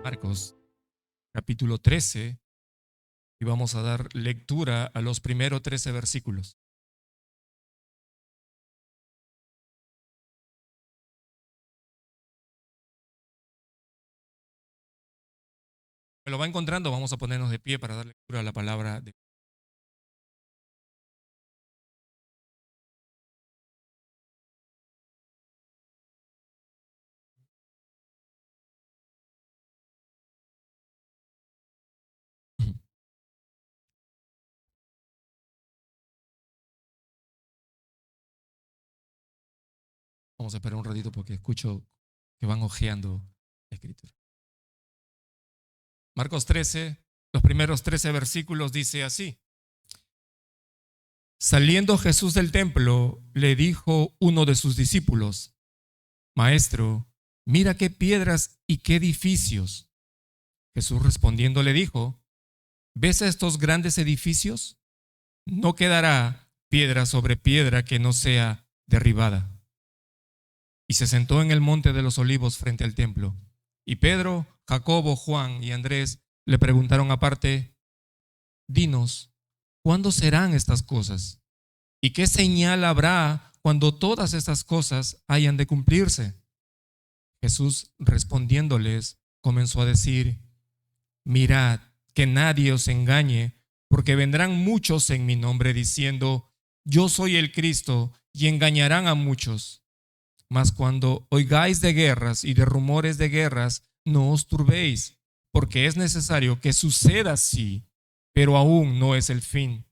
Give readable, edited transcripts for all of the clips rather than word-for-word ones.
Marcos, capítulo 13, y vamos a dar lectura a los primeros 13 versículos. Me lo va encontrando, vamos a ponernos de pie para dar lectura a la palabra de Vamos a esperar un ratito porque escucho que van hojeando la escritura. Marcos 13, los primeros 13 versículos dice así. Saliendo Jesús del templo, le dijo uno de sus discípulos: Maestro, mira qué piedras y qué edificios. Jesús respondiendo le dijo: ¿Ves a estos grandes edificios? No quedará piedra sobre piedra que no sea derribada. Y se sentó en el monte de los olivos frente al templo. Y Pedro, Jacobo, Juan y Andrés le preguntaron aparte: Dinos, ¿cuándo serán estas cosas? ¿Y qué señal habrá cuando todas estas cosas hayan de cumplirse? Jesús respondiéndoles comenzó a decir: Mirad que nadie os engañe, porque vendrán muchos en mi nombre diciendo: Yo soy el Cristo, y engañarán a muchos. Mas cuando oigáis de guerras y de rumores de guerras, no os turbéis, porque es necesario que suceda así, pero aún no es el fin.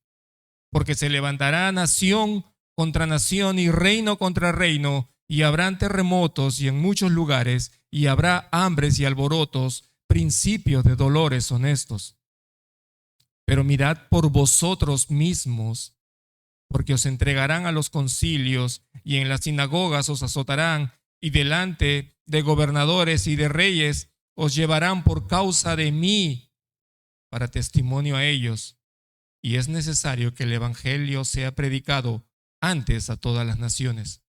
Porque se levantará nación contra nación y reino contra reino, y habrán terremotos y en muchos lugares, y habrá hambres y alborotos, principios de dolores honestos. Pero mirad por vosotros mismos, porque os entregarán a los concilios y en las sinagogas os azotarán y delante de gobernadores y de reyes os llevarán por causa de mí para testimonio a ellos. Y es necesario que el evangelio sea predicado antes a todas las naciones.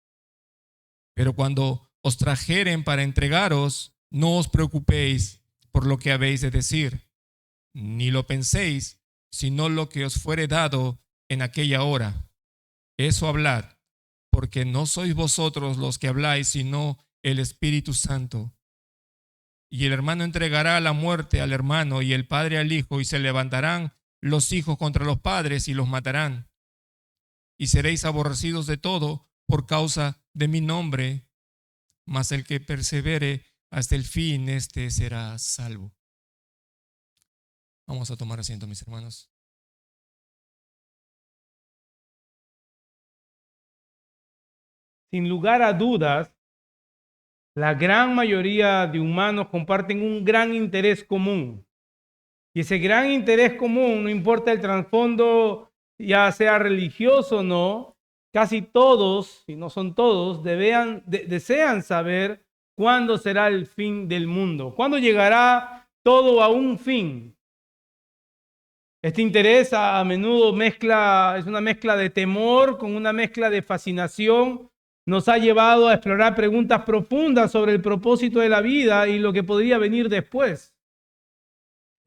Pero cuando os trajeren para entregaros, no os preocupéis por lo que habéis de decir, ni lo penséis, sino lo que os fuere dado en aquella hora. Eso hablad, porque no sois vosotros los que habláis, sino el Espíritu Santo. Y el hermano entregará a la muerte al hermano y el padre al hijo, y se levantarán los hijos contra los padres y los matarán. Y seréis aborrecidos de todo por causa de mi nombre, mas el que persevere hasta el fin, este será salvo. Vamos a tomar asiento, mis hermanos. Sin lugar a dudas, la gran mayoría de humanos comparten un gran interés común. Y ese gran interés común, no importa el trasfondo, ya sea religioso o no, casi todos, si no son todos, desean saber cuándo será el fin del mundo, cuándo llegará todo a un fin. Este interés a menudo es una mezcla de temor con una mezcla de fascinación. Nos ha llevado a explorar preguntas profundas sobre el propósito de la vida y lo que podría venir después.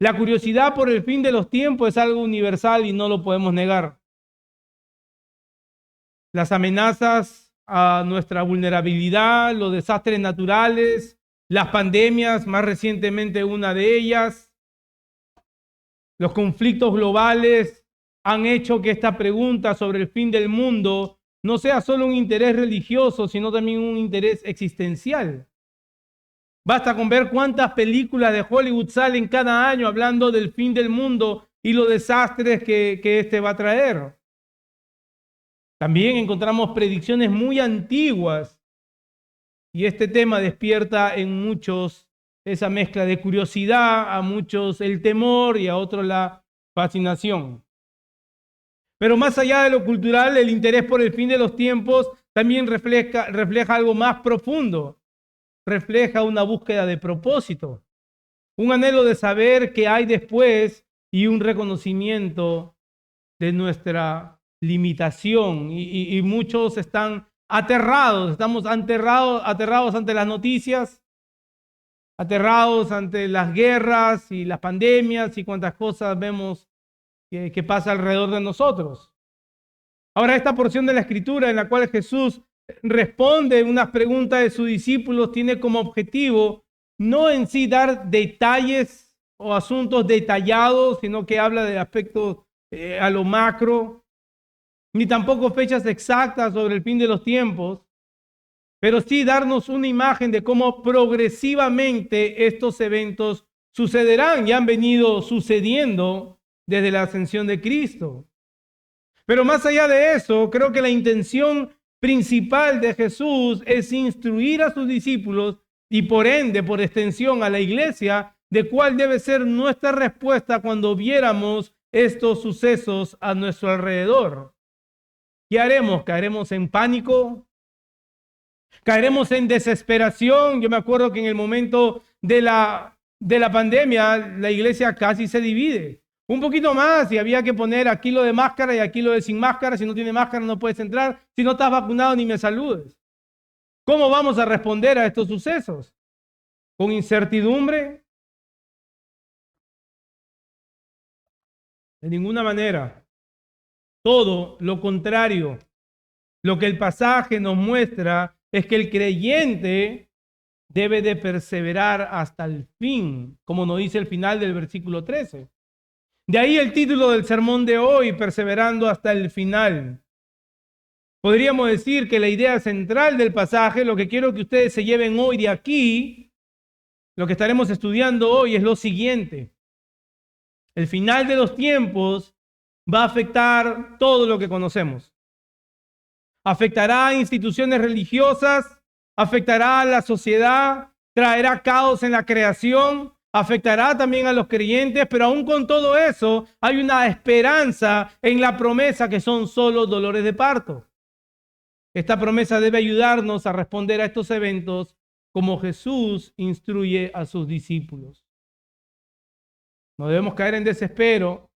La curiosidad por el fin de los tiempos es algo universal y no lo podemos negar. Las amenazas a nuestra vulnerabilidad, los desastres naturales, las pandemias, más recientemente una de ellas, los conflictos globales han hecho que esta pregunta sobre el fin del mundo no sea solo un interés religioso, sino también un interés existencial. Basta con ver cuántas películas de Hollywood salen cada año hablando del fin del mundo y los desastres que este va a traer. También encontramos predicciones muy antiguas y este tema despierta en muchos esa mezcla de curiosidad, a muchos el temor y a otros la fascinación. Pero más allá de lo cultural, el interés por el fin de los tiempos también refleja algo más profundo. Refleja una búsqueda de propósito, un anhelo de saber qué hay después y un reconocimiento de nuestra limitación. Y muchos están aterrados, estamos aterrados ante las noticias aterrados ante las guerras y las pandemias y cuantas cosas vemos que pasa alrededor de nosotros. Ahora, esta porción de la Escritura en la cual Jesús responde unas preguntas de sus discípulos tiene como objetivo no en sí dar detalles o asuntos detallados, sino que habla de aspectos a lo macro, ni tampoco fechas exactas sobre el fin de los tiempos, pero sí darnos una imagen de cómo progresivamente estos eventos sucederán y han venido sucediendo desde la ascensión de Cristo. Pero más allá de eso, creo que la intención principal de Jesús es instruir a sus discípulos y por ende, por extensión, a la iglesia, de cuál debe ser nuestra respuesta cuando viéramos estos sucesos a nuestro alrededor. ¿Qué haremos? ¿Caeremos en pánico? ¿Caeremos en desesperación? Yo me acuerdo que en el momento de la pandemia, la iglesia casi se divide. Un poquito más y había que poner aquí lo de máscara y aquí lo de sin máscara. Si no tiene máscara no puedes entrar. Si no estás vacunado ni me saludes. ¿Cómo vamos a responder a estos sucesos? ¿Con incertidumbre? De ninguna manera. Todo lo contrario. Lo que el pasaje nos muestra es que el creyente debe de perseverar hasta el fin, como nos dice el final del versículo 13. De ahí el título del sermón de hoy, perseverando hasta el final. Podríamos decir que la idea central del pasaje, lo que quiero que ustedes se lleven hoy de aquí, lo que estaremos estudiando hoy es lo siguiente. El final de los tiempos va a afectar todo lo que conocemos. Afectará a instituciones religiosas, afectará a la sociedad, traerá caos en la creación, afectará también a los creyentes, pero aún con todo eso hay una esperanza en la promesa que son solo dolores de parto. Esta promesa debe ayudarnos a responder a estos eventos como Jesús instruye a sus discípulos. No debemos caer en desespero,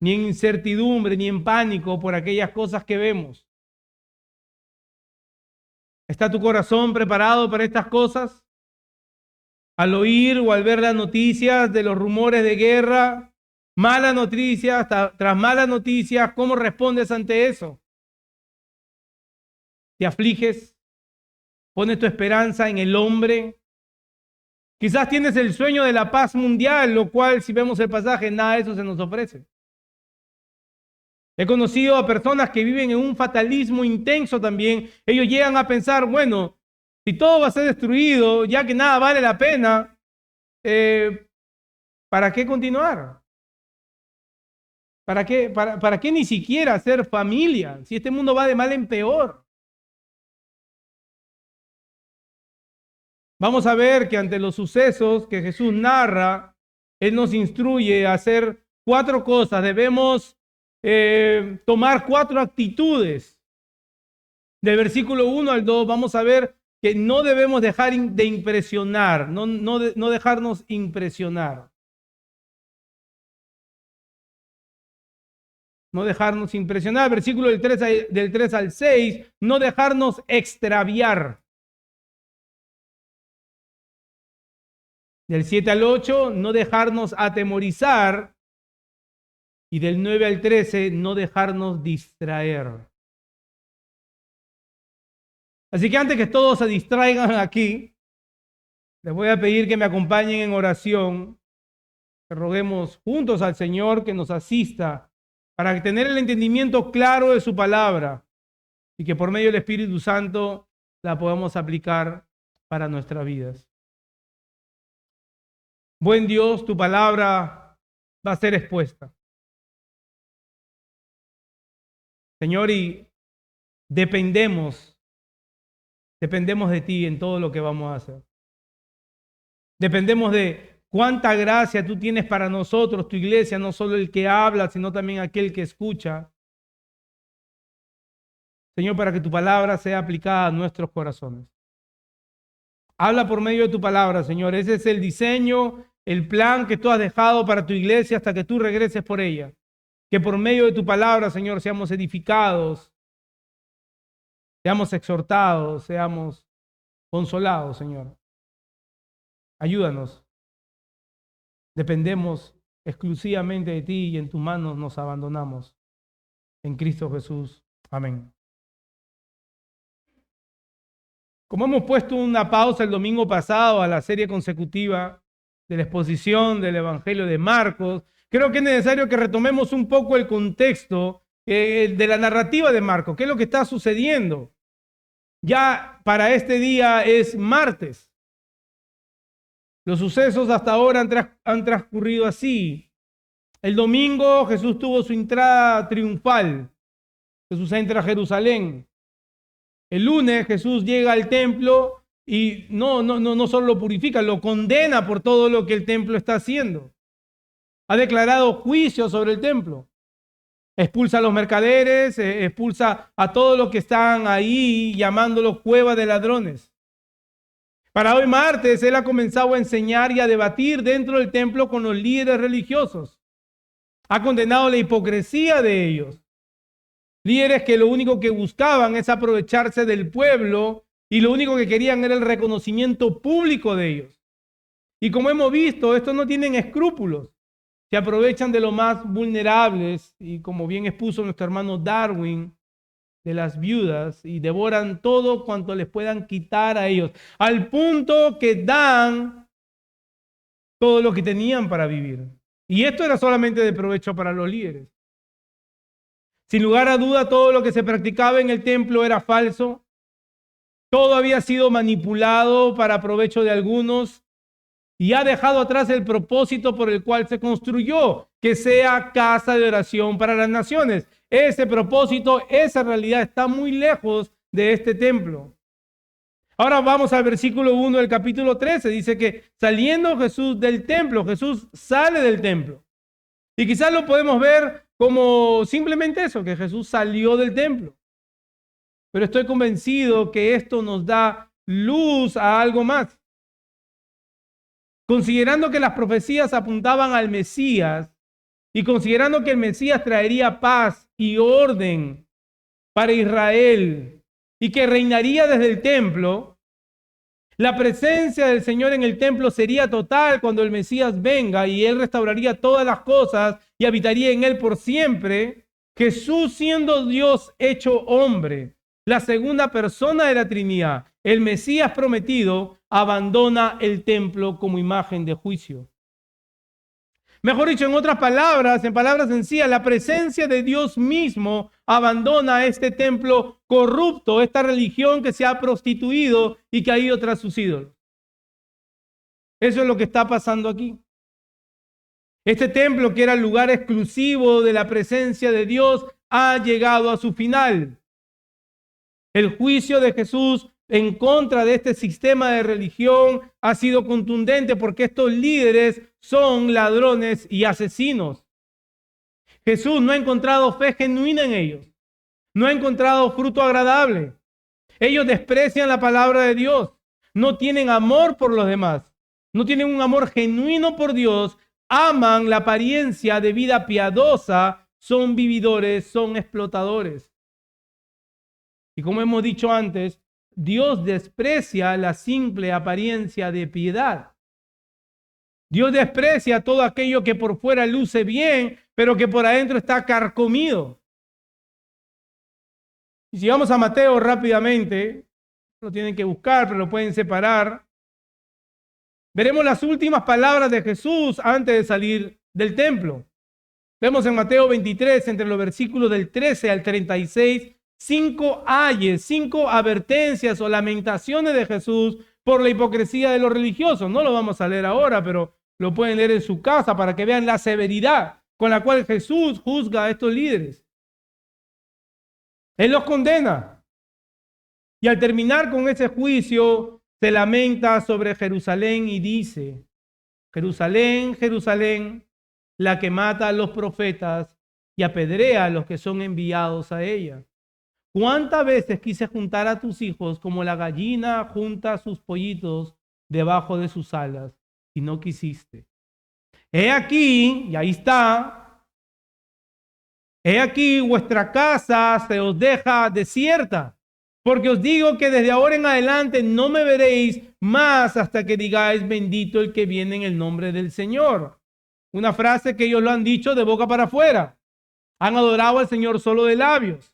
ni en incertidumbre, ni en pánico por aquellas cosas que vemos. ¿Está tu corazón preparado para estas cosas? Al oír o al ver las noticias de los rumores de guerra, malas noticias tras malas noticias, ¿cómo respondes ante eso? ¿Te afliges? ¿Pones tu esperanza en el hombre? Quizás tienes el sueño de la paz mundial, lo cual, si vemos el pasaje, nada de eso se nos ofrece. He conocido a personas que viven en un fatalismo intenso también. Ellos llegan a pensar, bueno, si todo va a ser destruido, ya que nada vale la pena, ¿para qué continuar? ¿Para qué ni siquiera hacer familia? Si este mundo va de mal en peor. Vamos a ver que ante los sucesos que Jesús narra, Él nos instruye a hacer 4 cosas. Debemos tomar 4 actitudes. Del versículo 1 al 2 vamos a ver que no debemos dejar de impresionar, no dejarnos impresionar. No dejarnos impresionar. Versículo del 3 al 6, no dejarnos extraviar. Del 7 al 8, no dejarnos atemorizar. Y del 9 al 13, no dejarnos distraer. Así que antes que todos se distraigan aquí, les voy a pedir que me acompañen en oración, que roguemos juntos al Señor que nos asista para tener el entendimiento claro de su palabra y que por medio del Espíritu Santo la podamos aplicar para nuestras vidas. Buen Dios, tu palabra va a ser expuesta. Señor, y dependemos de ti en todo lo que vamos a hacer. Dependemos de cuánta gracia tú tienes para nosotros, tu iglesia, no solo el que habla, sino también aquel que escucha. Señor, para que tu palabra sea aplicada a nuestros corazones. Habla por medio de tu palabra, Señor. Ese es el diseño, el plan que tú has dejado para tu iglesia hasta que tú regreses por ella. Que por medio de tu palabra, Señor, seamos edificados, seamos exhortados, seamos consolados, Señor. Ayúdanos. Dependemos exclusivamente de ti y en tus manos nos abandonamos. En Cristo Jesús. Amén. Como hemos puesto una pausa el domingo pasado a la serie consecutiva de la exposición del Evangelio de Marcos, creo que es necesario que retomemos un poco el contexto de la narrativa de Marcos. ¿Qué es lo que está sucediendo? Ya para este día es martes. Los sucesos hasta ahora han transcurrido así. El domingo Jesús tuvo su entrada triunfal. Jesús entra a Jerusalén. El lunes Jesús llega al templo y no solo lo purifica, lo condena por todo lo que el templo está haciendo. Ha declarado juicio sobre el templo. Expulsa a los mercaderes, expulsa a todos los que están ahí llamándolos cueva de ladrones. Para hoy martes, él ha comenzado a enseñar y a debatir dentro del templo con los líderes religiosos. Ha condenado la hipocresía de ellos. Líderes que lo único que buscaban es aprovecharse del pueblo y lo único que querían era el reconocimiento público de ellos. Y como hemos visto, estos no tienen escrúpulos. Se aprovechan de los más vulnerables y como bien expuso nuestro hermano Darwin, de las viudas, y devoran todo cuanto les puedan quitar a ellos, al punto que dan todo lo que tenían para vivir. Y esto era solamente de provecho para los líderes. Sin lugar a duda, todo lo que se practicaba en el templo era falso. Todo había sido manipulado para provecho de algunos y ha dejado atrás el propósito por el cual se construyó, que sea casa de oración para las naciones. Ese propósito, esa realidad está muy lejos de este templo. Ahora vamos al versículo 1 del capítulo 13. Dice que saliendo Jesús del templo, Jesús sale del templo. Y quizás lo podemos ver como simplemente eso, que Jesús salió del templo. Pero estoy convencido que esto nos da luz a algo más. Considerando que las profecías apuntaban al Mesías y considerando que el Mesías traería paz y orden para Israel y que reinaría desde el templo, la presencia del Señor en el templo sería total cuando el Mesías venga y Él restauraría todas las cosas y habitaría en Él por siempre. Jesús siendo Dios hecho hombre, la segunda persona de la Trinidad, el Mesías prometido, abandona el templo como imagen de juicio. Mejor dicho, en otras palabras, en palabras sencillas, la presencia de Dios mismo abandona este templo corrupto, esta religión que se ha prostituido y que ha ido tras sus ídolos. Eso es lo que está pasando aquí. Este templo, que era el lugar exclusivo de la presencia de Dios, ha llegado a su final. El juicio de Jesús en contra de este sistema de religión ha sido contundente porque estos líderes son ladrones y asesinos. Jesús no ha encontrado fe genuina en ellos. No ha encontrado fruto agradable. Ellos desprecian la palabra de Dios. No tienen amor por los demás. No tienen un amor genuino por Dios. Aman la apariencia de vida piadosa. Son vividores, son explotadores. Y como hemos dicho antes, Dios desprecia la simple apariencia de piedad. Dios desprecia todo aquello que por fuera luce bien, pero que por adentro está carcomido. Y si vamos a Mateo rápidamente, lo tienen que buscar, pero lo pueden separar. Veremos las últimas palabras de Jesús antes de salir del templo. Vemos en Mateo 23, entre los versículos del 13 al 36, 5 ayes, 5 advertencias o lamentaciones de Jesús por la hipocresía de los religiosos. No lo vamos a leer ahora, pero lo pueden leer en su casa para que vean la severidad con la cual Jesús juzga a estos líderes. Él los condena. Y al terminar con ese juicio, se lamenta sobre Jerusalén y dice: Jerusalén, Jerusalén, la que mata a los profetas y apedrea a los que son enviados a ella. ¿Cuántas veces quise juntar a tus hijos como la gallina junta sus pollitos debajo de sus alas y no quisiste? He aquí, y ahí está, he aquí vuestra casa se os deja desierta. Porque os digo que desde ahora en adelante no me veréis más hasta que digáis bendito el que viene en el nombre del Señor. Una frase que ellos lo han dicho de boca para afuera. Han adorado al Señor solo de labios.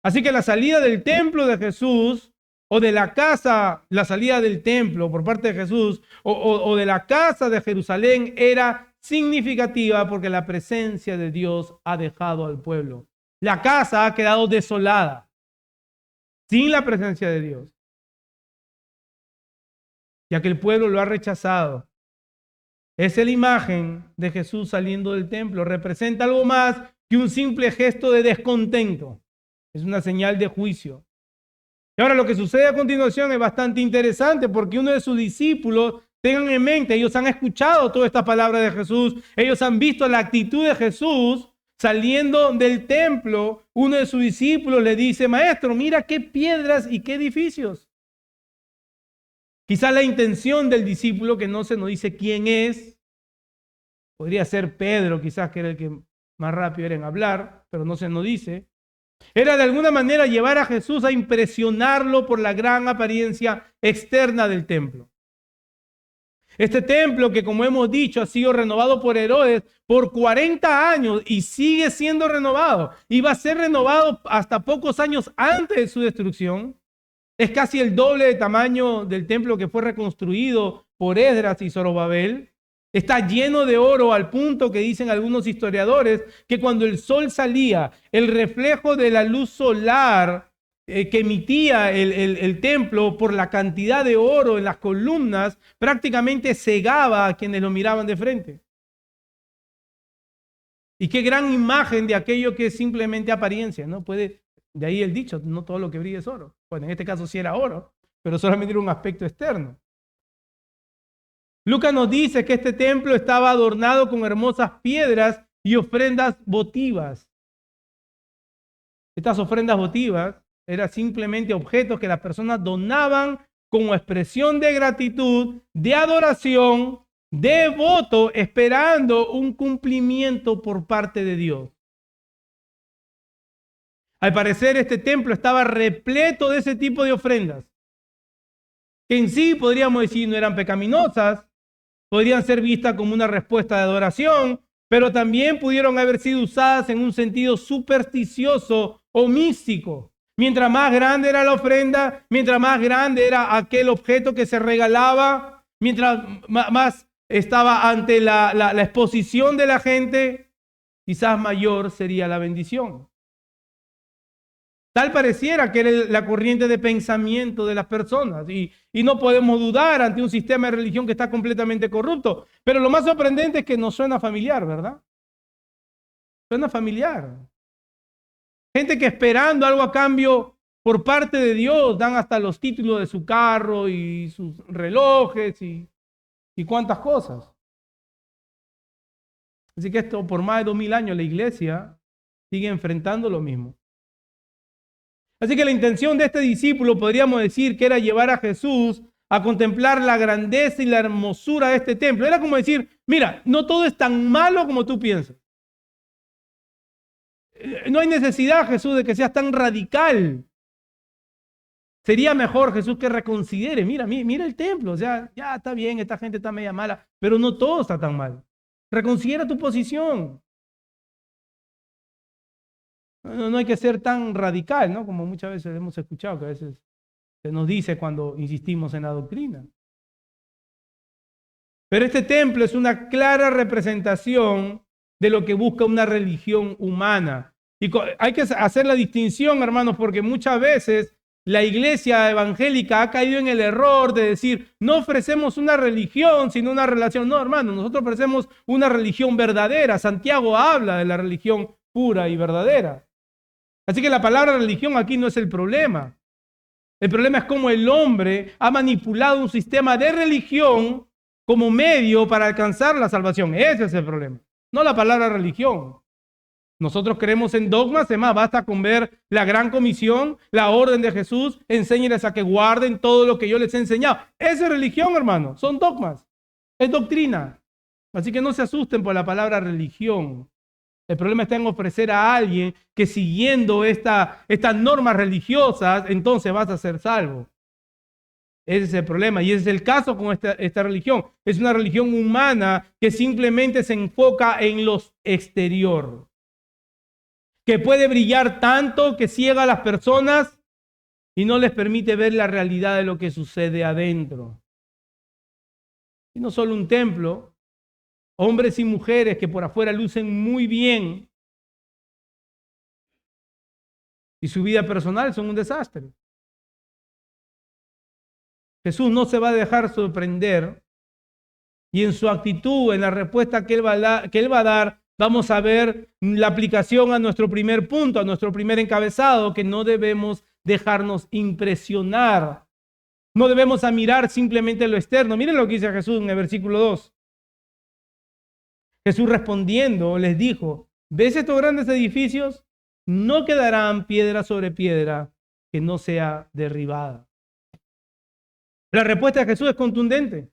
Así que la salida del templo de Jesús, o de la casa, la salida del templo por parte de Jesús, o de la casa de Jerusalén, era significativa porque la presencia de Dios ha dejado al pueblo. La casa ha quedado desolada, sin la presencia de Dios, ya que el pueblo lo ha rechazado. Es la imagen de Jesús saliendo del templo. Representa algo más que un simple gesto de descontento. Es una señal de juicio. Y ahora lo que sucede a continuación es bastante interesante porque uno de sus discípulos, tengan en mente, ellos han escuchado toda esta palabra de Jesús, ellos han visto la actitud de Jesús saliendo del templo. Uno de sus discípulos le dice, maestro, mira qué piedras y qué edificios. Quizás la intención del discípulo, que no se nos dice quién es, podría ser Pedro, quizás que era el que más rápido era en hablar, pero no se nos dice, era de alguna manera llevar a Jesús a impresionarlo por la gran apariencia externa del templo. Este templo que, como hemos dicho, ha sido renovado por Herodes por 40 años y sigue siendo renovado. Y va a ser renovado hasta pocos años antes de su destrucción. Es casi el doble de tamaño del templo que fue reconstruido por Esdras y Zorobabel. Está lleno de oro al punto que dicen algunos historiadores que cuando el sol salía, el reflejo de la luz solar que emitía el templo por la cantidad de oro en las columnas prácticamente cegaba a quienes lo miraban de frente. Y qué gran imagen de aquello que es simplemente apariencia, ¿no? De ahí el dicho, no todo lo que brilla es oro. Bueno, en este caso sí era oro, pero solamente era un aspecto externo. Lucas nos dice que este templo estaba adornado con hermosas piedras y ofrendas votivas. Estas ofrendas votivas eran simplemente objetos que las personas donaban como expresión de gratitud, de adoración, de voto, esperando un cumplimiento por parte de Dios. Al parecer, este templo estaba repleto de ese tipo de ofrendas, que en sí podríamos decir no eran pecaminosas, podrían ser vistas como una respuesta de adoración, pero también pudieron haber sido usadas en un sentido supersticioso o místico. Mientras más grande era la ofrenda, mientras más grande era aquel objeto que se regalaba, mientras más estaba ante la exposición de la gente, quizás mayor sería la bendición. Tal pareciera que era la corriente de pensamiento de las personas y no podemos dudar ante un sistema de religión que está completamente corrupto. Pero lo más sorprendente es que nos suena familiar, ¿verdad? Suena familiar. Gente que esperando algo a cambio por parte de Dios dan hasta los títulos de su carro y sus relojes y cuántas cosas. Así que esto por más de 2000 años la iglesia sigue enfrentando lo mismo. Así que la intención de este discípulo podríamos decir que era llevar a Jesús a contemplar la grandeza y la hermosura de este templo. Era como decir, mira, no todo es tan malo como tú piensas. No hay necesidad, Jesús, de que seas tan radical. Sería mejor, Jesús, que reconsidere. Mira el templo. O sea, ya está bien, esta gente está media mala, pero no todo está tan mal. Reconsidera tu posición. No hay que ser tan radical, ¿no? Como muchas veces hemos escuchado, que a veces se nos dice cuando insistimos en la doctrina. Pero este templo es una clara representación de lo que busca una religión humana. Y hay que hacer la distinción, hermanos, porque muchas veces la iglesia evangélica ha caído en el error de decir, no ofrecemos una religión, sino una relación. No, hermanos, nosotros ofrecemos una religión verdadera. Santiago habla de la religión pura y verdadera. Así que la palabra religión aquí no es el problema. El problema es cómo el hombre ha manipulado un sistema de religión como medio para alcanzar la salvación. Ese es el problema, no la palabra religión. Nosotros creemos en dogmas, además basta con ver la gran comisión, la orden de Jesús, enséñeles a que guarden todo lo que yo les he enseñado. Esa es religión, hermano, son dogmas, es doctrina. Así que no se asusten por la palabra religión. El problema está en ofrecer a alguien que siguiendo estas normas religiosas, entonces vas a ser salvo. Ese es el problema y ese es el caso con esta religión. Es una religión humana que simplemente se enfoca en lo exterior, que puede brillar tanto que ciega a las personas y no les permite ver la realidad de lo que sucede adentro. Y no solo un templo, hombres y mujeres que por afuera lucen muy bien y su vida personal son un desastre. Jesús no se va a dejar sorprender y en su actitud, en la respuesta que él va a dar, vamos a ver la aplicación a nuestro primer punto, a nuestro primer encabezado, que no debemos dejarnos impresionar. No debemos mirar simplemente lo externo. Miren lo que dice Jesús en el versículo 2. Jesús respondiendo les dijo, ¿ves estos grandes edificios? No quedarán piedra sobre piedra que no sea derribada. La respuesta de Jesús es contundente.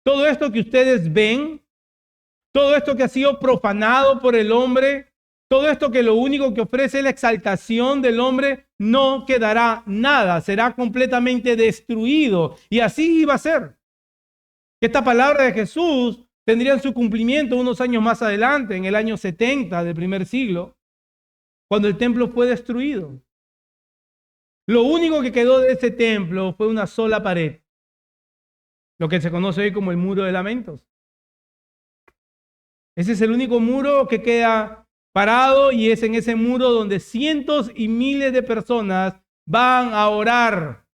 Todo esto que ustedes ven, todo esto que ha sido profanado por el hombre, todo esto que lo único que ofrece es la exaltación del hombre, no quedará nada, será completamente destruido. Y así iba a ser. Esta palabra de Jesús tendría su cumplimiento unos años más adelante, en el año 70 del primer siglo, cuando el templo fue destruido. Lo único que quedó de ese templo fue una sola pared, lo que se conoce hoy como el Muro de Lamentos. Ese es el único muro que queda parado y es en ese muro donde cientos y miles de personas van a orar.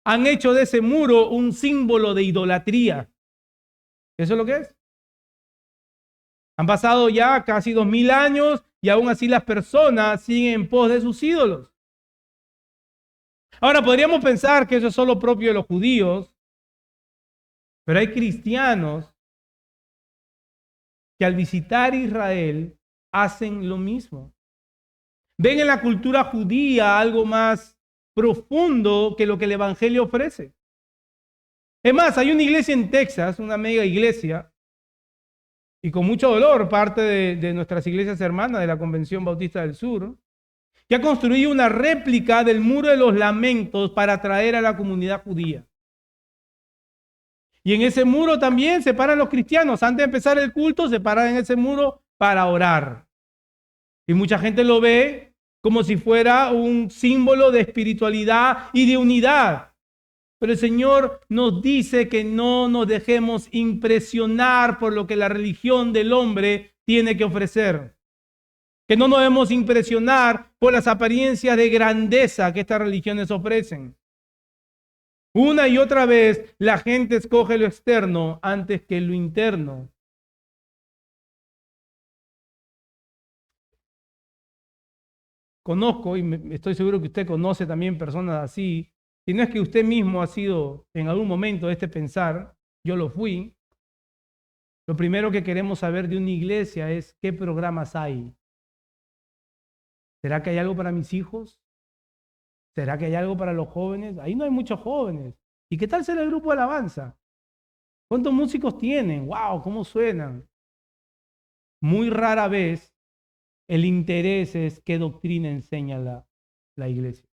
Han hecho de ese muro un símbolo de idolatría. ¿Eso es lo que es? Han pasado ya casi 2000 años y aún así las personas siguen en pos de sus ídolos. Ahora, podríamos pensar que eso es solo propio de los judíos, pero hay cristianos que al visitar Israel hacen lo mismo. Ven en la cultura judía algo más profundo que lo que el Evangelio ofrece. Es más, hay una iglesia en Texas, una mega iglesia, y con mucho dolor, parte de nuestras iglesias hermanas de la Convención Bautista del Sur, que ha construido una réplica del Muro de los Lamentos para atraer a la comunidad judía. Y en ese muro también se paran los cristianos. Antes de empezar el culto, se paran en ese muro para orar. Y mucha gente lo ve como si fuera un símbolo de espiritualidad y de unidad. Pero el Señor nos dice que no nos dejemos impresionar por lo que la religión del hombre tiene que ofrecer. Que no nos debemos impresionar por las apariencias de grandeza que estas religiones ofrecen. Una y otra vez la gente escoge lo externo antes que lo interno. Conozco, y estoy seguro que usted conoce también personas así, si no es que usted mismo ha sido en algún momento de este pensar, yo lo fui. Lo primero que queremos saber de una iglesia es qué programas hay. ¿Será que hay algo para mis hijos? ¿Será que hay algo para los jóvenes? Ahí no hay muchos jóvenes. ¿Y qué tal será el grupo de alabanza? ¿Cuántos músicos tienen? ¡Wow! ¿Cómo suenan? Muy rara vez el interés es qué doctrina enseña la iglesia.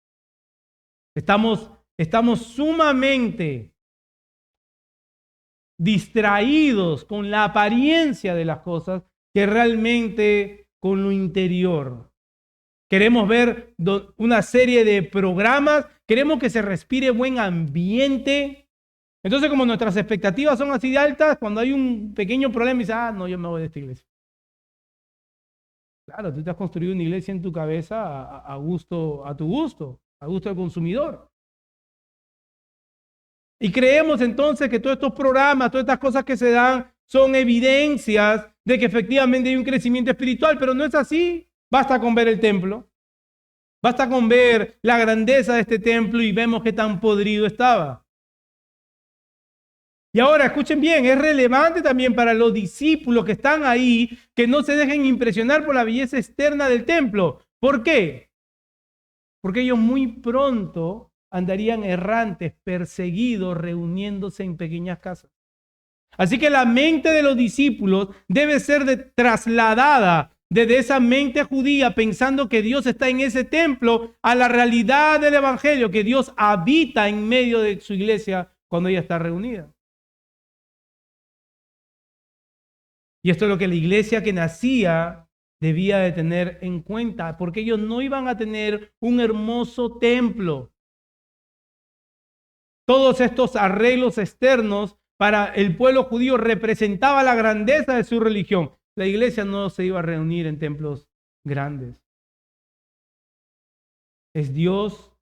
Estamos sumamente distraídos con la apariencia de las cosas que realmente con lo interior. Queremos ver una serie de programas, queremos que se respire buen ambiente. Entonces, como nuestras expectativas son así de altas, cuando hay un pequeño problema, dices, no, yo me voy de esta iglesia. Claro, tú te has construido una iglesia en tu cabeza a tu gusto, a gusto del consumidor. Y creemos entonces que todos estos programas, todas estas cosas que se dan, son evidencias de que efectivamente hay un crecimiento espiritual, pero no es así. Basta con ver el templo. Basta con ver la grandeza de este templo y vemos qué tan podrido estaba. Y ahora, escuchen bien, es relevante también para los discípulos que están ahí que no se dejen impresionar por la belleza externa del templo. ¿Por qué? Porque ellos muy pronto andarían errantes, perseguidos, reuniéndose en pequeñas casas. Así que la mente de los discípulos debe ser trasladada desde esa mente judía, pensando que Dios está en ese templo, a la realidad del evangelio, que Dios habita en medio de su iglesia cuando ella está reunida. Y esto es lo que la iglesia que nacía debía de tener en cuenta, porque ellos no iban a tener un hermoso templo. Todos estos arreglos externos para el pueblo judío representaba la grandeza de su religión. La iglesia no se iba a reunir en templos grandes. Es Dios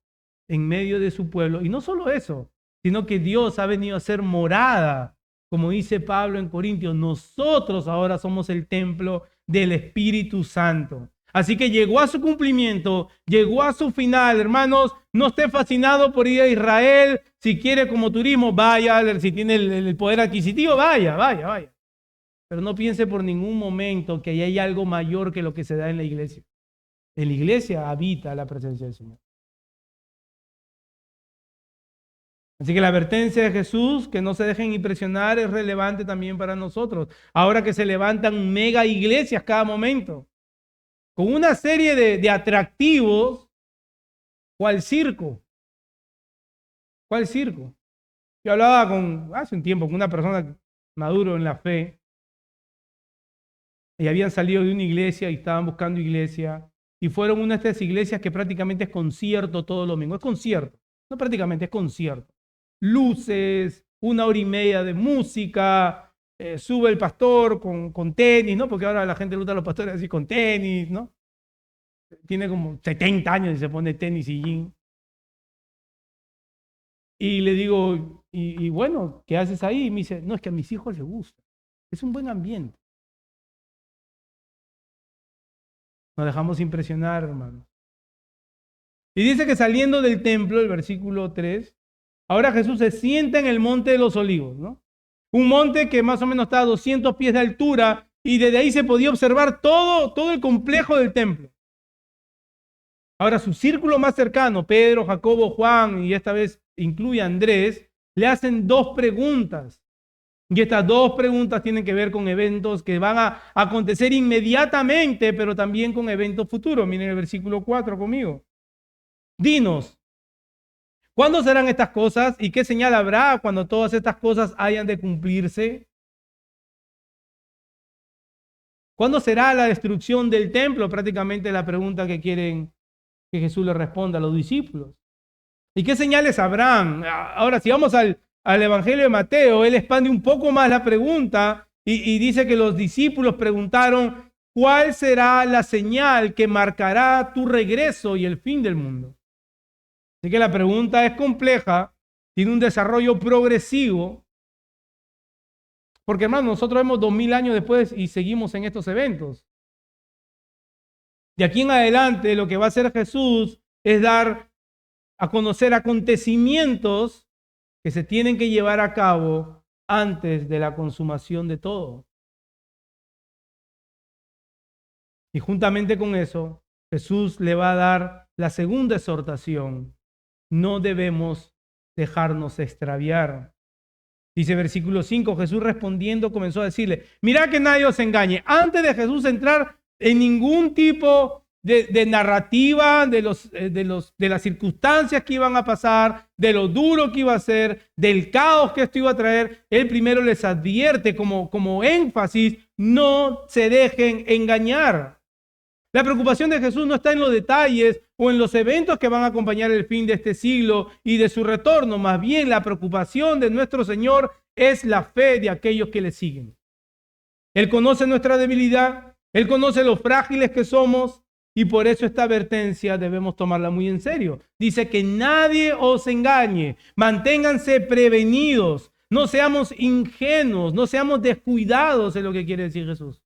en medio de su pueblo. Y no solo eso, sino que Dios ha venido a ser morada. Como dice Pablo en Corintios, nosotros ahora somos el templo del Espíritu Santo. Así que llegó a su cumplimiento, llegó a su final. Hermanos, no esté fascinado por ir a Israel. Si quiere como turismo, vaya. Si tiene el poder adquisitivo, vaya. Pero no piense por ningún momento que ahí hay algo mayor que lo que se da en la iglesia. En la iglesia habita la presencia del Señor. Así que la advertencia de Jesús, que no se dejen impresionar, es relevante también para nosotros. Ahora que se levantan mega iglesias cada momento, con una serie de atractivos, ¿cuál circo? ¿Cuál circo? Yo hablaba hace un tiempo con una persona maduro en la fe, y habían salido de una iglesia y estaban buscando iglesia, y fueron una de estas iglesias que prácticamente es concierto todo el domingo. Es concierto, no prácticamente, es concierto. Luces, 1 hora y media de música, sube el pastor con tenis, ¿no? Porque ahora a la gente le gusta a los pastores así con tenis, ¿no? Tiene como 70 años y se pone tenis y jean. Y le digo, y bueno, ¿qué haces ahí? Y me dice, no, es que a mis hijos les gusta. Es un buen ambiente. Nos dejamos impresionar, hermano. Y dice que saliendo del templo, el versículo 3, ahora Jesús se sienta en el monte de los olivos, ¿no? Un monte que más o menos está a 200 pies de altura, y desde ahí se podía observar todo el complejo del templo. Ahora su círculo más cercano, Pedro, Jacobo, Juan, y esta vez incluye a Andrés, le hacen 2 preguntas. Y estas 2 preguntas tienen que ver con eventos que van a acontecer inmediatamente, pero también con eventos futuros. Miren el versículo 4 conmigo. Dinos, ¿cuándo serán estas cosas y qué señal habrá cuando todas estas cosas hayan de cumplirse? ¿Cuándo será la destrucción del templo? Prácticamente la pregunta que quieren que Jesús le responda a los discípulos. ¿Y qué señales habrán? Ahora, si vamos al Evangelio de Mateo, él expande un poco más la pregunta y dice que los discípulos preguntaron, ¿cuál será la señal que marcará tu regreso y el fin del mundo? Así que la pregunta es compleja, tiene un desarrollo progresivo, porque hermano, nosotros vemos 2000 años después y seguimos en estos eventos. De aquí en adelante lo que va a hacer Jesús es dar a conocer acontecimientos que se tienen que llevar a cabo antes de la consumación de todo. Y juntamente con eso, Jesús le va a dar la segunda exhortación. No debemos dejarnos extraviar. Dice versículo 5, Jesús respondiendo comenzó a decirle, mirad que nadie os engañe. Antes de Jesús entrar en ningún tipo de narrativa de las circunstancias que iban a pasar, de lo duro que iba a ser, del caos que esto iba a traer, él primero les advierte como énfasis, no se dejen engañar. La preocupación de Jesús no está en los detalles o en los eventos que van a acompañar el fin de este siglo y de su retorno. Más bien, la preocupación de nuestro Señor es la fe de aquellos que le siguen. Él conoce nuestra debilidad, Él conoce lo frágiles que somos y por eso esta advertencia debemos tomarla muy en serio. Dice que nadie os engañe, manténganse prevenidos, no seamos ingenuos, no seamos descuidados en lo que quiere decir Jesús.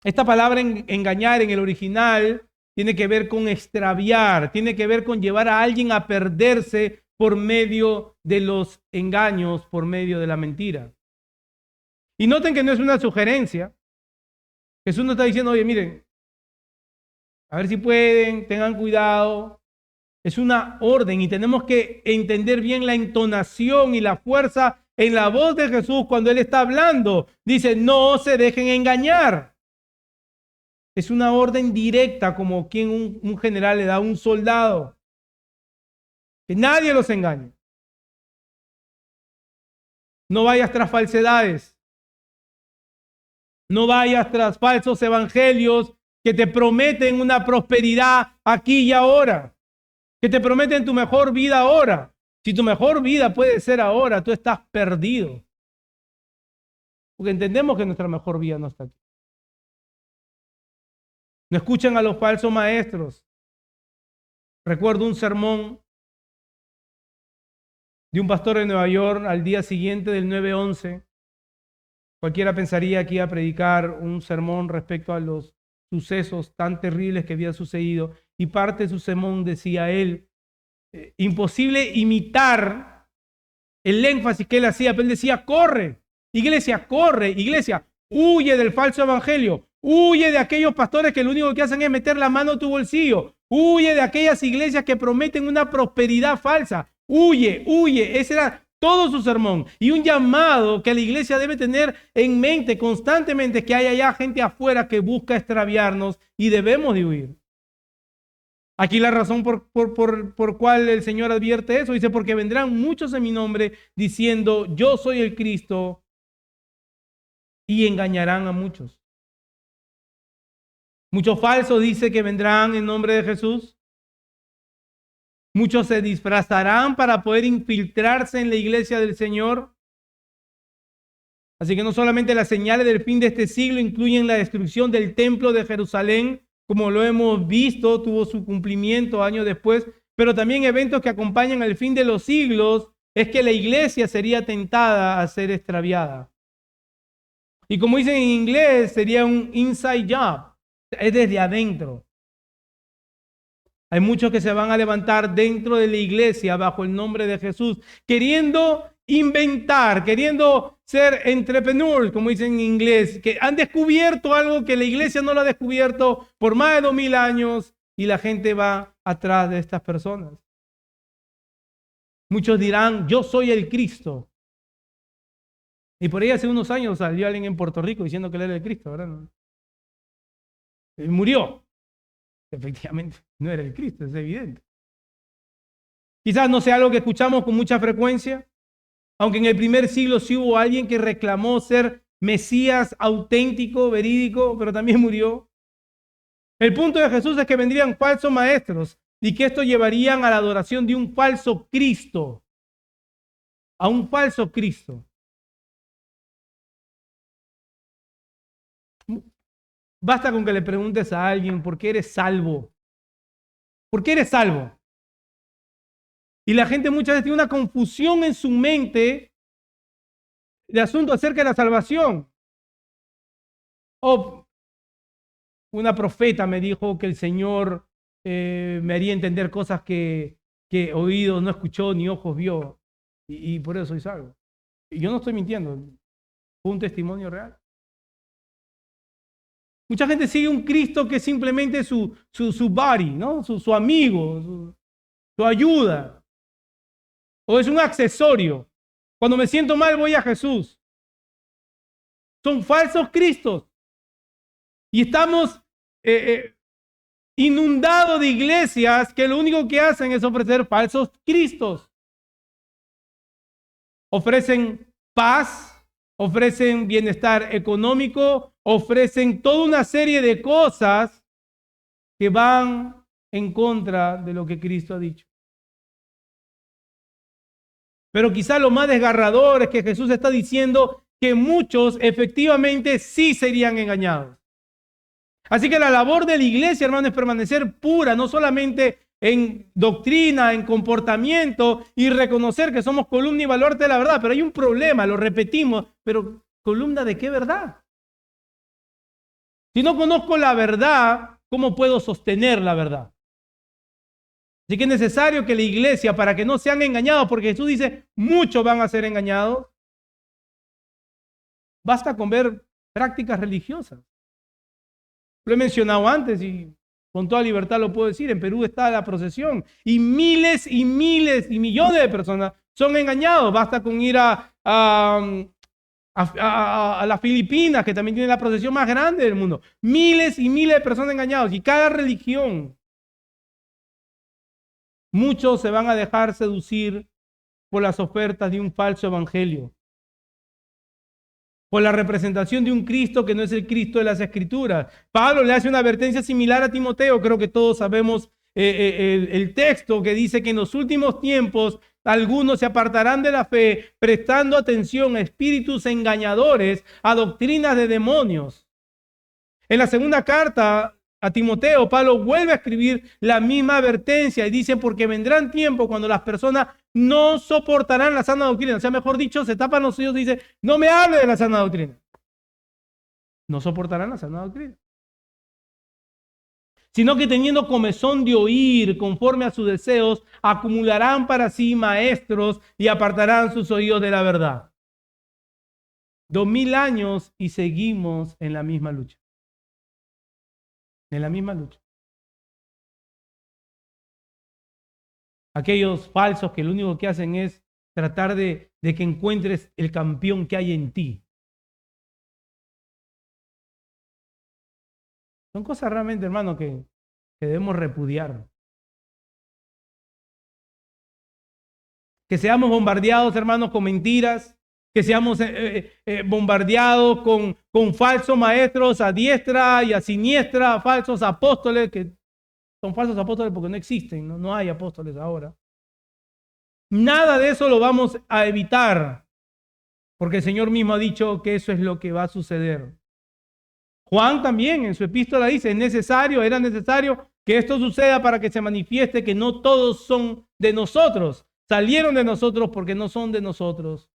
Esta palabra engañar en el original tiene que ver con extraviar, tiene que ver con llevar a alguien a perderse por medio de los engaños, por medio de la mentira. Y noten que no es una sugerencia. Jesús no está diciendo, oye, miren, a ver si pueden, tengan cuidado. Es una orden y tenemos que entender bien la entonación y la fuerza en la voz de Jesús cuando Él está hablando. Dice, no se dejen engañar. Es una orden directa como quien un general le da a un soldado. Que nadie los engañe. No vayas tras falsedades. No vayas tras falsos evangelios que te prometen una prosperidad aquí y ahora. Que te prometen tu mejor vida ahora. Si tu mejor vida puede ser ahora, tú estás perdido. Porque entendemos que nuestra mejor vida no está aquí. No escuchen a los falsos maestros. Recuerdo un sermón de un pastor de Nueva York al día siguiente del 9/11. Cualquiera pensaría que iba a predicar un sermón respecto a los sucesos tan terribles que había sucedido. Y parte de su sermón decía él, imposible imitar el énfasis que él hacía, pero él decía, corre, iglesia, huye del falso evangelio, huye de aquellos pastores que lo único que hacen es meter la mano en tu bolsillo, huye de aquellas iglesias que prometen una prosperidad falsa, huye, ese era todo su sermón. Y un llamado que la iglesia debe tener en mente constantemente, que hay allá gente afuera que busca extraviarnos y debemos de huir. Aquí la razón por cual el Señor advierte eso, dice, porque vendrán muchos en mi nombre diciendo, yo soy el Cristo, y engañarán a muchos. Muchos falsos dice que vendrán en nombre de Jesús. Muchos se disfrazarán para poder infiltrarse en la iglesia del Señor. Así que no solamente las señales del fin de este siglo incluyen la destrucción del templo de Jerusalén, como lo hemos visto, tuvo su cumplimiento años después, pero también eventos que acompañan el fin de los siglos, es que la iglesia sería tentada a ser extraviada. Y como dicen en inglés, sería un inside job, es desde adentro. Hay muchos que se van a levantar dentro de la iglesia bajo el nombre de Jesús, queriendo inventar, queriendo ser entrepreneurs, como dicen en inglés, que han descubierto algo que la iglesia no lo ha descubierto por más de 2000 años y la gente va atrás de estas personas. Muchos dirán, yo soy el Cristo. Y por ahí hace unos años salió alguien en Puerto Rico diciendo que él era el Cristo, ¿verdad? Y murió. Efectivamente, no era el Cristo, es evidente. Quizás no sea algo que escuchamos con mucha frecuencia, aunque en el primer siglo sí hubo alguien que reclamó ser Mesías auténtico, verídico, pero también murió. El punto de Jesús es que vendrían falsos maestros y que esto llevarían a la adoración de un falso Cristo, a un falso Cristo. Basta con que le preguntes a alguien por qué eres salvo. ¿Por qué eres salvo? Y la gente muchas veces tiene una confusión en su mente de asunto acerca de la salvación. O una profeta me dijo que el Señor me haría entender cosas que oídos no escuchó ni ojos vio. Y por eso soy salvo. Y yo no estoy mintiendo. Fue un testimonio real. Mucha gente sigue un Cristo que es simplemente su buddy, ¿no? Su amigo, su ayuda. O es un accesorio. Cuando me siento mal voy a Jesús. Son falsos Cristos. Y estamos inundados de iglesias que lo único que hacen es ofrecer falsos Cristos. Ofrecen paz, ofrecen bienestar económico, ofrecen toda una serie de cosas que van en contra de lo que Cristo ha dicho. Pero quizá lo más desgarrador es que Jesús está diciendo que muchos efectivamente sí serían engañados. Así que la labor de la iglesia, hermano, es permanecer pura, no solamente en doctrina, en comportamiento y reconocer que somos columna y baluarte de la verdad. Pero hay un problema, lo repetimos, pero ¿columna de qué verdad? Si no conozco la verdad, ¿cómo puedo sostener la verdad? Así que es necesario que la iglesia, para que no sean engañados, porque Jesús dice, muchos van a ser engañados, basta con ver prácticas religiosas. Lo he mencionado antes y con toda libertad lo puedo decir, en Perú está la procesión y miles y miles y millones de personas son engañados. Basta con ir a a las Filipinas, que también tiene la procesión más grande del mundo. Miles y miles de personas engañadas. Y cada religión, muchos se van a dejar seducir por las ofertas de un falso evangelio, por la representación de un Cristo que no es el Cristo de las Escrituras. Pablo le hace una advertencia similar a Timoteo. Creo que todos sabemos el texto que dice que en los últimos tiempos algunos se apartarán de la fe, prestando atención a espíritus engañadores, a doctrinas de demonios. En la segunda carta a Timoteo, Pablo vuelve a escribir la misma advertencia y dice, porque vendrán tiempos cuando las personas no soportarán la sana doctrina. O sea, mejor dicho, se tapan los oídos y dice, no me hable de la sana doctrina. No soportarán la sana doctrina. Sino que teniendo comezón de oír conforme a sus deseos, acumularán para sí maestros y apartarán sus oídos de la verdad. 2000 años y seguimos en la misma lucha. En la misma lucha. Aquellos falsos que lo único que hacen es tratar de que encuentres el campeón que hay en ti. Son cosas realmente, hermano, que debemos repudiar. Que seamos bombardeados, hermanos, con mentiras. Que seamos bombardeados con falsos maestros a diestra y a siniestra, falsos apóstoles, que son falsos apóstoles porque no existen, no hay apóstoles ahora. Nada de eso lo vamos a evitar, porque el Señor mismo ha dicho que eso es lo que va a suceder. Juan también en su epístola dice, era necesario que esto suceda para que se manifieste que no todos son de nosotros. Salieron de nosotros porque no son de nosotros,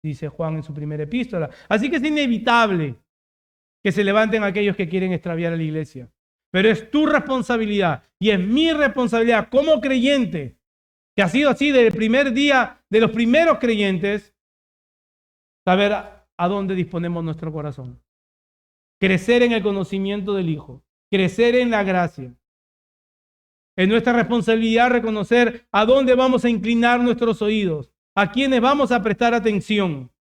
dice Juan en su primera epístola. Así que es inevitable que se levanten aquellos que quieren extraviar a la iglesia. Pero es tu responsabilidad y es mi responsabilidad como creyente, que ha sido así desde el primer día de los primeros creyentes, saber a dónde disponemos nuestro corazón. Crecer en el conocimiento del Hijo, crecer en la gracia. Es nuestra responsabilidad reconocer a dónde vamos a inclinar nuestros oídos, a quiénes vamos a prestar atención.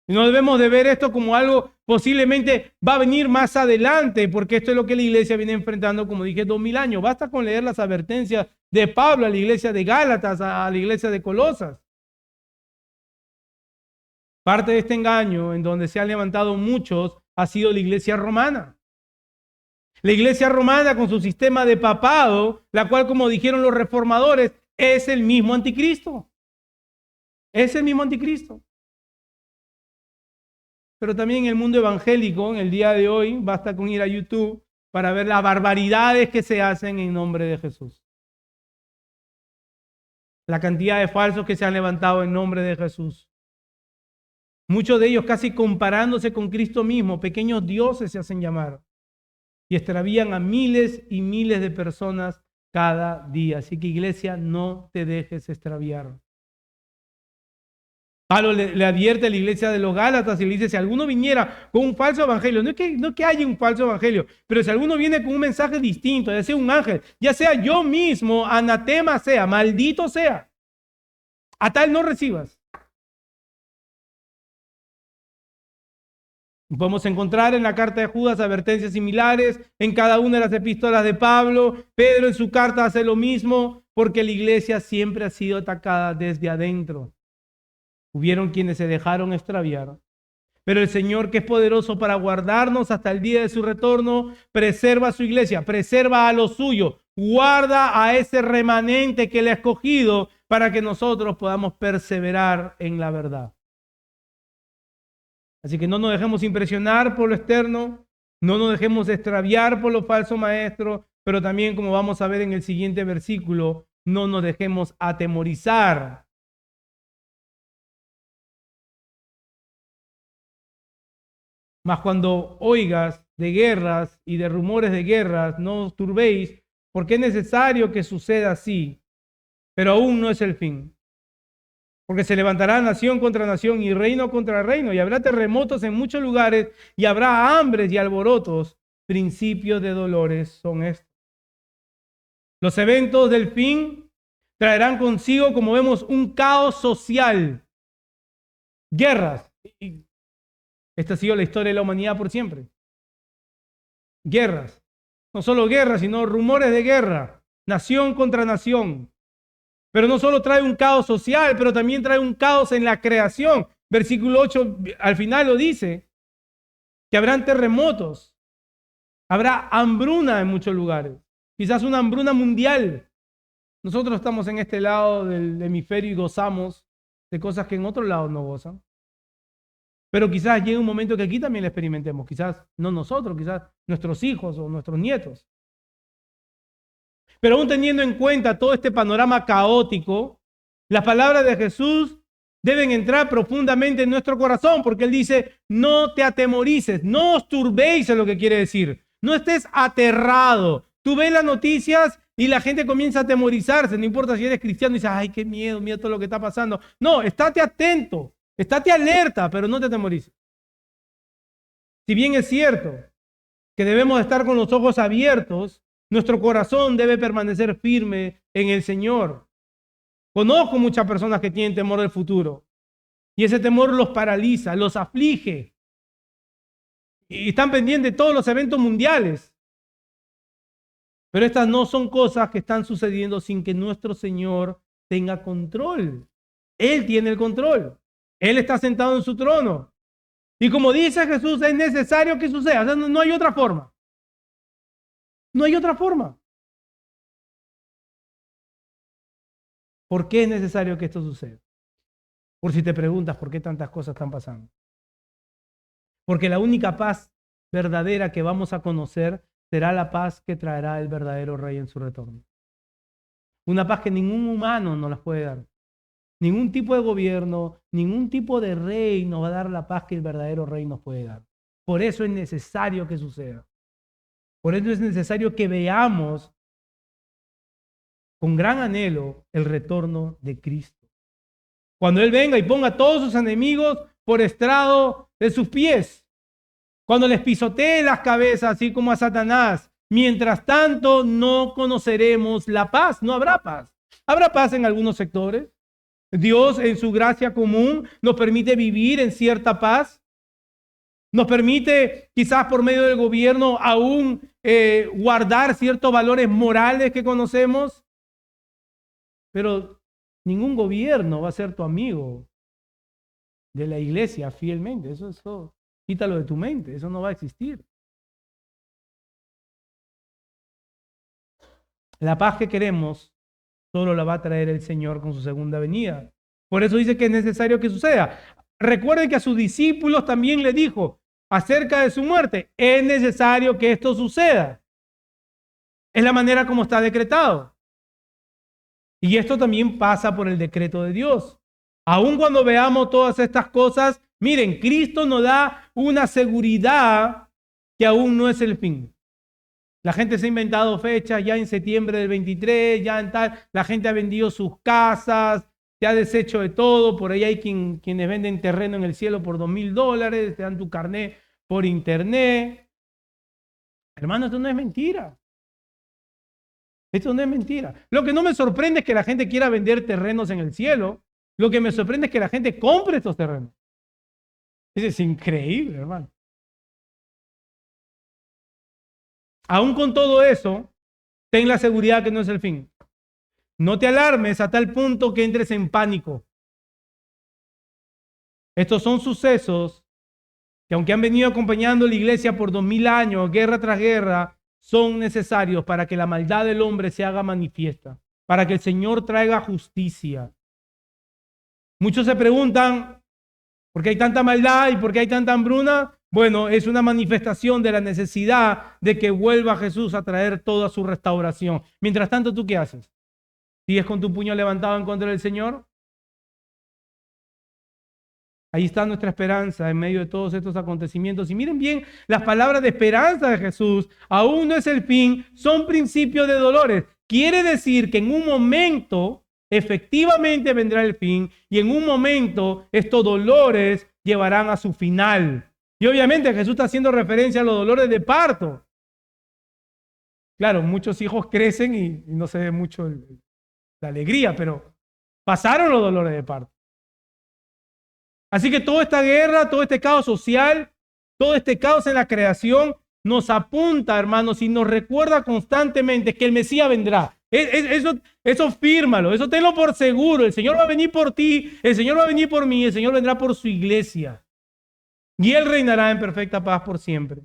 Y no debemos de ver esto como algo posiblemente va a venir más adelante, porque esto es lo que la iglesia viene enfrentando, como dije, 2000 años. Basta con leer las advertencias de Pablo a la iglesia de Gálatas, a la iglesia de Colosas. Parte de este engaño en donde se han levantado muchos ha sido la iglesia romana. La iglesia romana con su sistema de papado, la cual, como dijeron los reformadores, es el mismo anticristo. Es el mismo anticristo. Pero también en el mundo evangélico, en el día de hoy, basta con ir a YouTube para ver las barbaridades que se hacen en nombre de Jesús. La cantidad de falsos que se han levantado en nombre de Jesús. Muchos de ellos casi comparándose con Cristo mismo, pequeños dioses se hacen llamar. Y extravían a miles y miles de personas cada día. Así que, iglesia, no te dejes extraviar. Pablo le advierte a la iglesia de los Gálatas y le dice, si alguno viniera con un falso evangelio, no es que haya un falso evangelio, pero si alguno viene con un mensaje distinto, ya sea un ángel, ya sea yo mismo, anatema sea, maldito sea, a tal no recibas. Podemos encontrar en la carta de Judas advertencias similares en cada una de las epístolas de Pablo. Pedro en su carta hace lo mismo porque la iglesia siempre ha sido atacada desde adentro. Hubieron quienes se dejaron extraviar, pero el Señor, que es poderoso para guardarnos hasta el día de su retorno, preserva a su iglesia, preserva a lo suyo, guarda a ese remanente que Él ha escogido para que nosotros podamos perseverar en la verdad. Así que no nos dejemos impresionar por lo externo, no nos dejemos extraviar por los falsos maestros, pero también, como vamos a ver en el siguiente versículo, no nos dejemos atemorizar. Mas cuando oigas de guerras y de rumores de guerras, no os turbéis, porque es necesario que suceda así, pero aún no es el fin. Porque se levantará nación contra nación y reino contra reino, y habrá terremotos en muchos lugares, y habrá hambres y alborotos. Principios de dolores son estos. Los eventos del fin traerán consigo, como vemos, un caos social. Guerras. Y esta ha sido la historia de la humanidad por siempre. Guerras. No solo guerras, sino rumores de guerra. Nación contra nación. Pero no solo trae un caos social, pero también trae un caos en la creación. Versículo 8 al final lo dice, que habrán terremotos, habrá hambruna en muchos lugares, quizás una hambruna mundial. Nosotros estamos en este lado del hemisferio y gozamos de cosas que en otros lados no gozan. Pero quizás llegue un momento que aquí también la experimentemos, quizás no nosotros, quizás nuestros hijos o nuestros nietos. Pero aún teniendo en cuenta todo este panorama caótico, las palabras de Jesús deben entrar profundamente en nuestro corazón, porque Él dice, no te atemorices, no os turbéis, es lo que quiere decir. No estés aterrado. Tú ves las noticias y la gente comienza a atemorizarse, no importa si eres cristiano y dices, ay, qué miedo, miedo todo lo que está pasando. No, estate atento, estate alerta, pero no te atemorices. Si bien es cierto que debemos estar con los ojos abiertos, nuestro corazón debe permanecer firme en el Señor. Conozco muchas personas que tienen temor del futuro y ese temor los paraliza, los aflige y están pendientes de todos los eventos mundiales. Pero estas no son cosas que están sucediendo sin que nuestro Señor tenga control. Él tiene el control. Él está sentado en su trono. Y como dice Jesús, es necesario que suceda. O sea, no hay otra forma. No hay otra forma. ¿Por qué es necesario que esto suceda? Por si te preguntas por qué tantas cosas están pasando. Porque la única paz verdadera que vamos a conocer será la paz que traerá el verdadero Rey en su retorno. Una paz que ningún humano nos la puede dar. Ningún tipo de gobierno, ningún tipo de rey nos va a dar la paz que el verdadero Rey nos puede dar. Por eso es necesario que suceda. Por eso es necesario que veamos con gran anhelo el retorno de Cristo. Cuando Él venga y ponga a todos sus enemigos por estrado de sus pies. Cuando les pisotee las cabezas, así como a Satanás. Mientras tanto, no conoceremos la paz. No habrá paz. Habrá paz en algunos sectores. Dios, en su gracia común, nos permite vivir en cierta paz. Nos permite, quizás por medio del gobierno, aún guardar ciertos valores morales que conocemos. Pero ningún gobierno va a ser tu amigo de la iglesia fielmente. Eso, quítalo de tu mente. Eso no va a existir. La paz que queremos solo la va a traer el Señor con su segunda venida. Por eso dice que es necesario que suceda. Recuerden que a sus discípulos también le dijo acerca de su muerte, es necesario que esto suceda. Es la manera como está decretado. Y esto también pasa por el decreto de Dios. Aun cuando veamos todas estas cosas, miren, Cristo nos da una seguridad que aún no es el fin. La gente se ha inventado fechas ya en septiembre del 23, ya en tal, la gente ha vendido sus casas, se ha deshecho de todo, por ahí hay quienes venden terreno en el cielo por $2,000, te dan tu carnet por internet. Hermano, esto no es mentira. Esto no es mentira. Lo que no me sorprende es que la gente quiera vender terrenos en el cielo. Lo que me sorprende es que la gente compre estos terrenos. Eso es increíble, hermano. Aún con todo eso, ten la seguridad que no es el fin. No te alarmes a tal punto que entres en pánico. Estos son sucesos que, aunque han venido acompañando a la iglesia por 2000 años, guerra tras guerra, son necesarios para que la maldad del hombre se haga manifiesta, para que el Señor traiga justicia. Muchos se preguntan, ¿por qué hay tanta maldad y por qué hay tanta hambruna? Bueno, es una manifestación de la necesidad de que vuelva Jesús a traer toda su restauración. Mientras tanto, ¿tú qué haces? ¿Sigues con tu puño levantado en contra del Señor? Ahí está nuestra esperanza en medio de todos estos acontecimientos. Y miren bien, las palabras de esperanza de Jesús, aún no es el fin, son principios de dolores. Quiere decir que en un momento efectivamente vendrá el fin y en un momento estos dolores llevarán a su final. Y obviamente Jesús está haciendo referencia a los dolores de parto. Claro, muchos hijos crecen y no se ve mucho la alegría, pero pasaron los dolores de parto. Así que toda esta guerra, todo este caos social, todo este caos en la creación nos apunta, hermanos, y nos recuerda constantemente que el Mesías vendrá. Eso fírmalo, eso tenlo por seguro. El Señor va a venir por ti, el Señor va a venir por mí, el Señor vendrá por su iglesia. Y Él reinará en perfecta paz por siempre.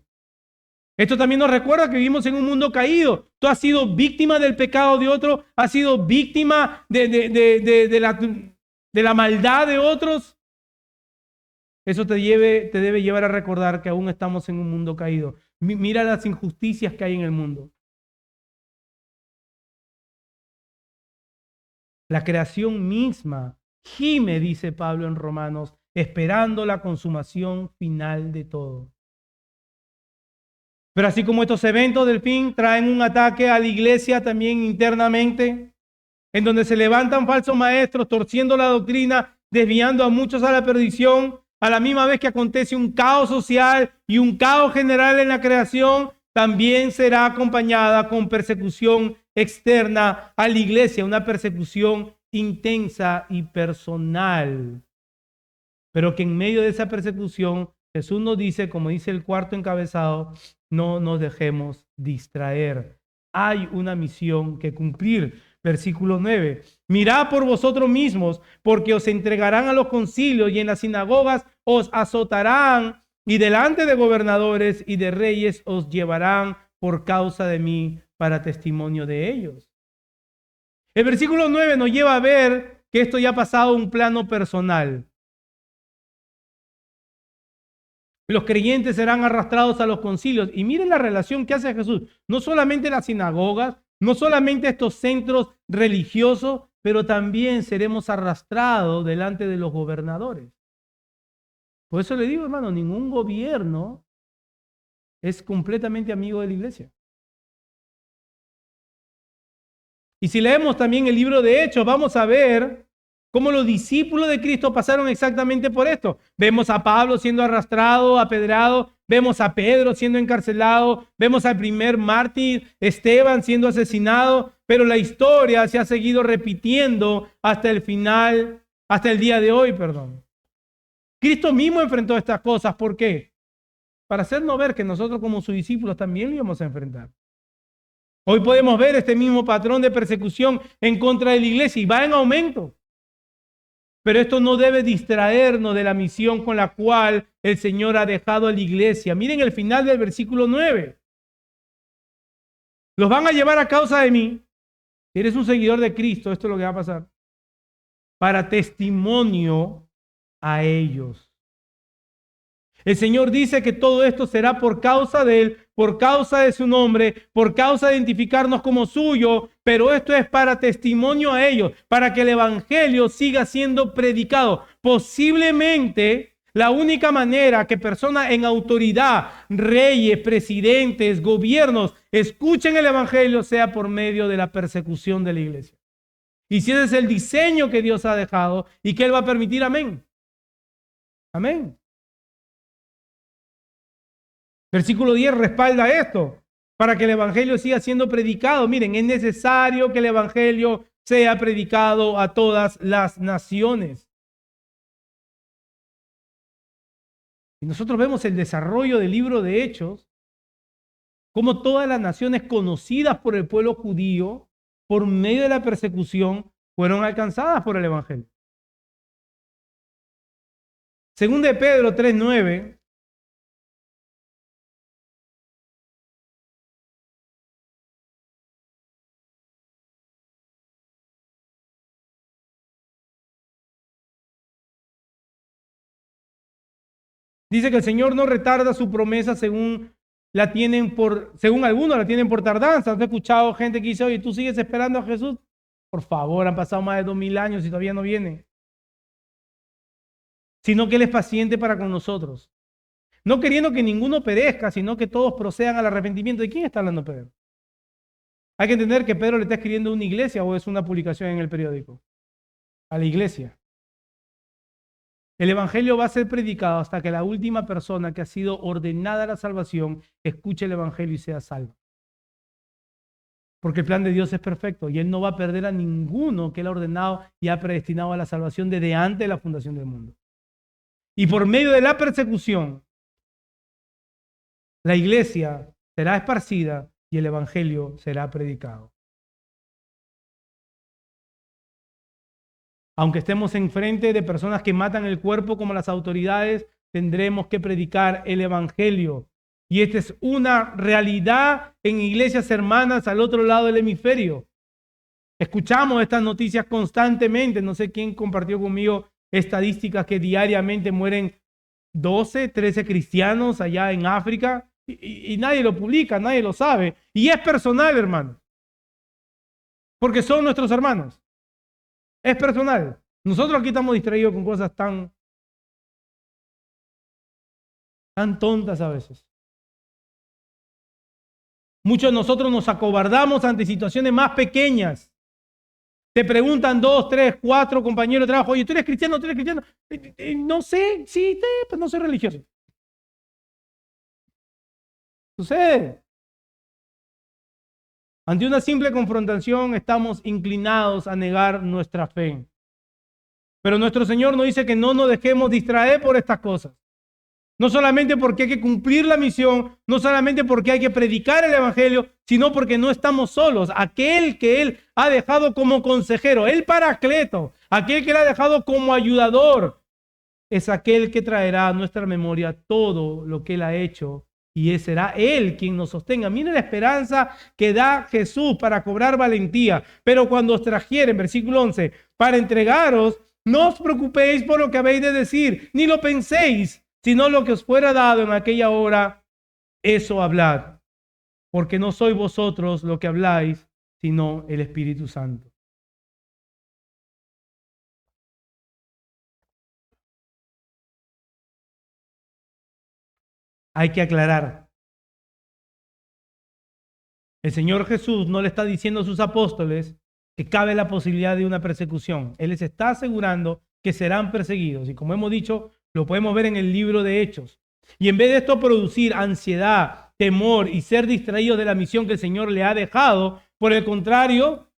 Esto también nos recuerda que vivimos en un mundo caído. Tú has sido víctima del pecado de otro, has sido víctima de la maldad de otros. Eso te debe llevar a recordar que aún estamos en un mundo caído. Mira las injusticias que hay en el mundo. La creación misma gime, dice Pablo en Romanos, esperando la consumación final de todo. Pero así como estos eventos del fin traen un ataque a la iglesia también internamente, en donde se levantan falsos maestros torciendo la doctrina, desviando a muchos a la perdición, a la misma vez que acontece un caos social y un caos general en la creación, también será acompañada con persecución externa a la iglesia, una persecución intensa y personal. Pero que en medio de esa persecución, Jesús nos dice, como dice el cuarto encabezado, no nos dejemos distraer. Hay una misión que cumplir. Versículo 9. Mirad por vosotros mismos, porque os entregarán a los concilios y en las sinagogas os azotarán y delante de gobernadores y de reyes os llevarán por causa de mí para testimonio de ellos. El versículo 9 nos lleva a ver que esto ya ha pasado a un plano personal. Los creyentes serán arrastrados a los concilios. Y miren la relación que hace Jesús. No solamente las sinagogas, no solamente estos centros religiosos, pero también seremos arrastrados delante de los gobernadores. Por eso le digo, hermano, ningún gobierno es completamente amigo de la iglesia. Y si leemos también el libro de Hechos, vamos a ver cómo los discípulos de Cristo pasaron exactamente por esto. Vemos a Pablo siendo arrastrado, apedrado, vemos a Pedro siendo encarcelado, vemos al primer mártir, Esteban, siendo asesinado, pero la historia se ha seguido repitiendo hasta el final, hasta el día de hoy, perdón. Cristo mismo enfrentó estas cosas. ¿Por qué? Para hacernos ver que nosotros como sus discípulos también lo íbamos a enfrentar. Hoy podemos ver este mismo patrón de persecución en contra de la iglesia y va en aumento. Pero esto no debe distraernos de la misión con la cual el Señor ha dejado a la iglesia. Miren el final del versículo 9. Los van a llevar a causa de mí. Si eres un seguidor de Cristo, esto es lo que va a pasar. Para testimonio a ellos. El Señor dice que todo esto será por causa de Él, por causa de su nombre, por causa de identificarnos como suyo, pero esto es para testimonio a ellos, para que el Evangelio siga siendo predicado. Posiblemente la única manera que personas en autoridad, reyes, presidentes, gobiernos, escuchen el Evangelio sea por medio de la persecución de la iglesia. Y si ese es el diseño que Dios ha dejado y que Él va a permitir, amén. Amén. Versículo 10 respalda esto. Para que el Evangelio siga siendo predicado. Miren, es necesario que el Evangelio sea predicado a todas las naciones. Y nosotros vemos el desarrollo del libro de Hechos, como todas las naciones conocidas por el pueblo judío, por medio de la persecución, fueron alcanzadas por el Evangelio. Segunda de Pedro 3:9. Dice que el Señor no retarda su promesa según algunos la tienen por tardanza. ¿Has escuchado gente que dice, oye, tú sigues esperando a Jesús? Por favor, han pasado más de 2000 años y todavía no viene. Sino que Él es paciente para con nosotros. No queriendo que ninguno perezca, sino que todos procedan al arrepentimiento. ¿De quién está hablando Pedro? Hay que entender que Pedro le está escribiendo a una iglesia o es una publicación en el periódico. A la iglesia. El Evangelio va a ser predicado hasta que la última persona que ha sido ordenada a la salvación escuche el Evangelio y sea salva. Porque el plan de Dios es perfecto y Él no va a perder a ninguno que Él ha ordenado y ha predestinado a la salvación desde antes de la fundación del mundo. Y por medio de la persecución, la iglesia será esparcida y el evangelio será predicado. Aunque estemos enfrente de personas que matan el cuerpo como las autoridades, tendremos que predicar el evangelio. Y esta es una realidad en iglesias hermanas al otro lado del hemisferio. Escuchamos estas noticias constantemente. No sé quién compartió conmigo estadísticas que diariamente mueren 12, 13 cristianos allá en África. Y nadie lo publica, nadie lo sabe. Y es personal, hermano. Porque son nuestros hermanos. Es personal. Nosotros aquí estamos distraídos con cosas tan tontas a veces. Muchos de nosotros nos acobardamos ante situaciones más pequeñas. Te preguntan 2, 3, 4 compañeros de trabajo, oye, ¿tú eres cristiano? ¿Tú eres cristiano? No sé, sí, pues no soy religioso. Sucede. Ante una simple confrontación estamos inclinados a negar nuestra fe. Pero nuestro Señor nos dice que no nos dejemos distraer por estas cosas. No solamente porque hay que cumplir la misión, no solamente porque hay que predicar el evangelio, sino porque no estamos solos. Aquel que Él ha dejado como consejero, el Paracleto, aquel que Él ha dejado como ayudador, es aquel que traerá a nuestra memoria todo lo que Él ha hecho y será Él quien nos sostenga. Miren la esperanza que da Jesús para cobrar valentía. Pero cuando os trajeren, versículo 11, para entregaros, no os preocupéis por lo que habéis de decir, ni lo penséis, sino lo que os fuera dado en aquella hora, eso hablad. Porque no sois vosotros lo que habláis, sino el Espíritu Santo. Hay que aclarar. El Señor Jesús no le está diciendo a sus apóstoles que cabe la posibilidad de una persecución. Él les está asegurando que serán perseguidos. Y como hemos dicho, lo podemos ver en el libro de Hechos. Y en vez de esto producir ansiedad, temor y ser distraídos de la misión que el Señor le ha dejado, por el contrario,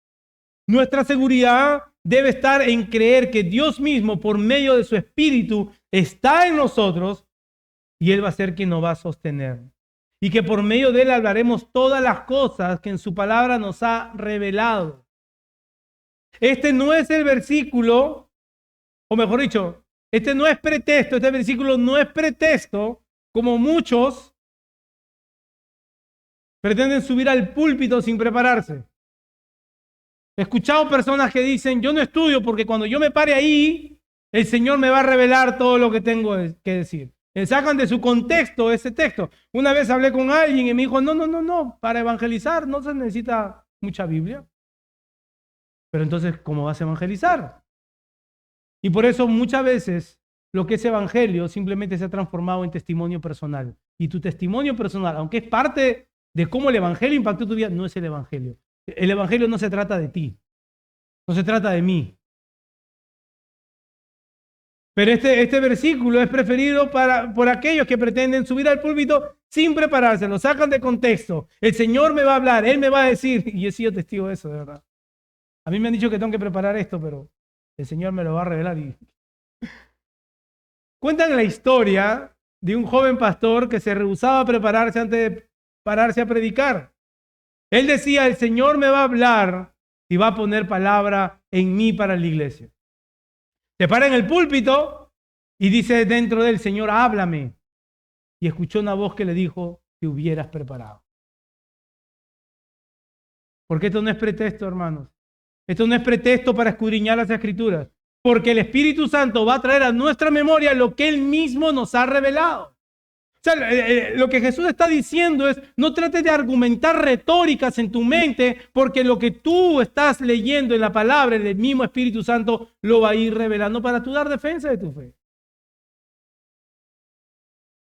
nuestra seguridad debe estar en creer que Dios mismo, por medio de su Espíritu, está en nosotros y Él va a ser quien nos va a sostener. Y que por medio de Él hablaremos todas las cosas que en su palabra nos ha revelado. Este no es el versículo, o mejor dicho, este no es pretexto, este versículo no es pretexto, como muchos pretenden subir al púlpito sin prepararse. He escuchado personas que dicen, yo no estudio porque cuando yo me pare ahí, el Señor me va a revelar todo lo que tengo que decir. Sacan de su contexto ese texto. Una vez hablé con alguien y me dijo, no, para evangelizar no se necesita mucha Biblia. Pero entonces, ¿cómo vas a evangelizar? Y por eso muchas veces lo que es evangelio simplemente se ha transformado en testimonio personal. Y tu testimonio personal, aunque es parte de cómo el evangelio impactó tu vida, no es el evangelio. El evangelio no se trata de ti, no se trata de mí. Pero este versículo es preferido por aquellos que pretenden subir al púlpito sin prepararse, lo sacan de contexto. El Señor me va a hablar, Él me va a decir, y he sido testigo de eso, de verdad. A mí me han dicho que tengo que preparar esto, pero el Señor me lo va a revelar. Cuentan la historia de un joven pastor que se rehusaba a prepararse antes de pararse a predicar. Él decía, el Señor me va a hablar y va a poner palabra en mí para la iglesia. Se para en el púlpito y dice dentro del Señor, háblame. Y escuchó una voz que le dijo, te hubieras preparado. Porque esto no es pretexto, hermanos. Esto no es pretexto para escudriñar las Escrituras. Porque el Espíritu Santo va a traer a nuestra memoria lo que Él mismo nos ha revelado. O sea, lo que Jesús está diciendo es, no trates de argumentar retóricas en tu mente, porque lo que tú estás leyendo en la palabra, el mismo Espíritu Santo lo va a ir revelando para tú dar defensa de tu fe.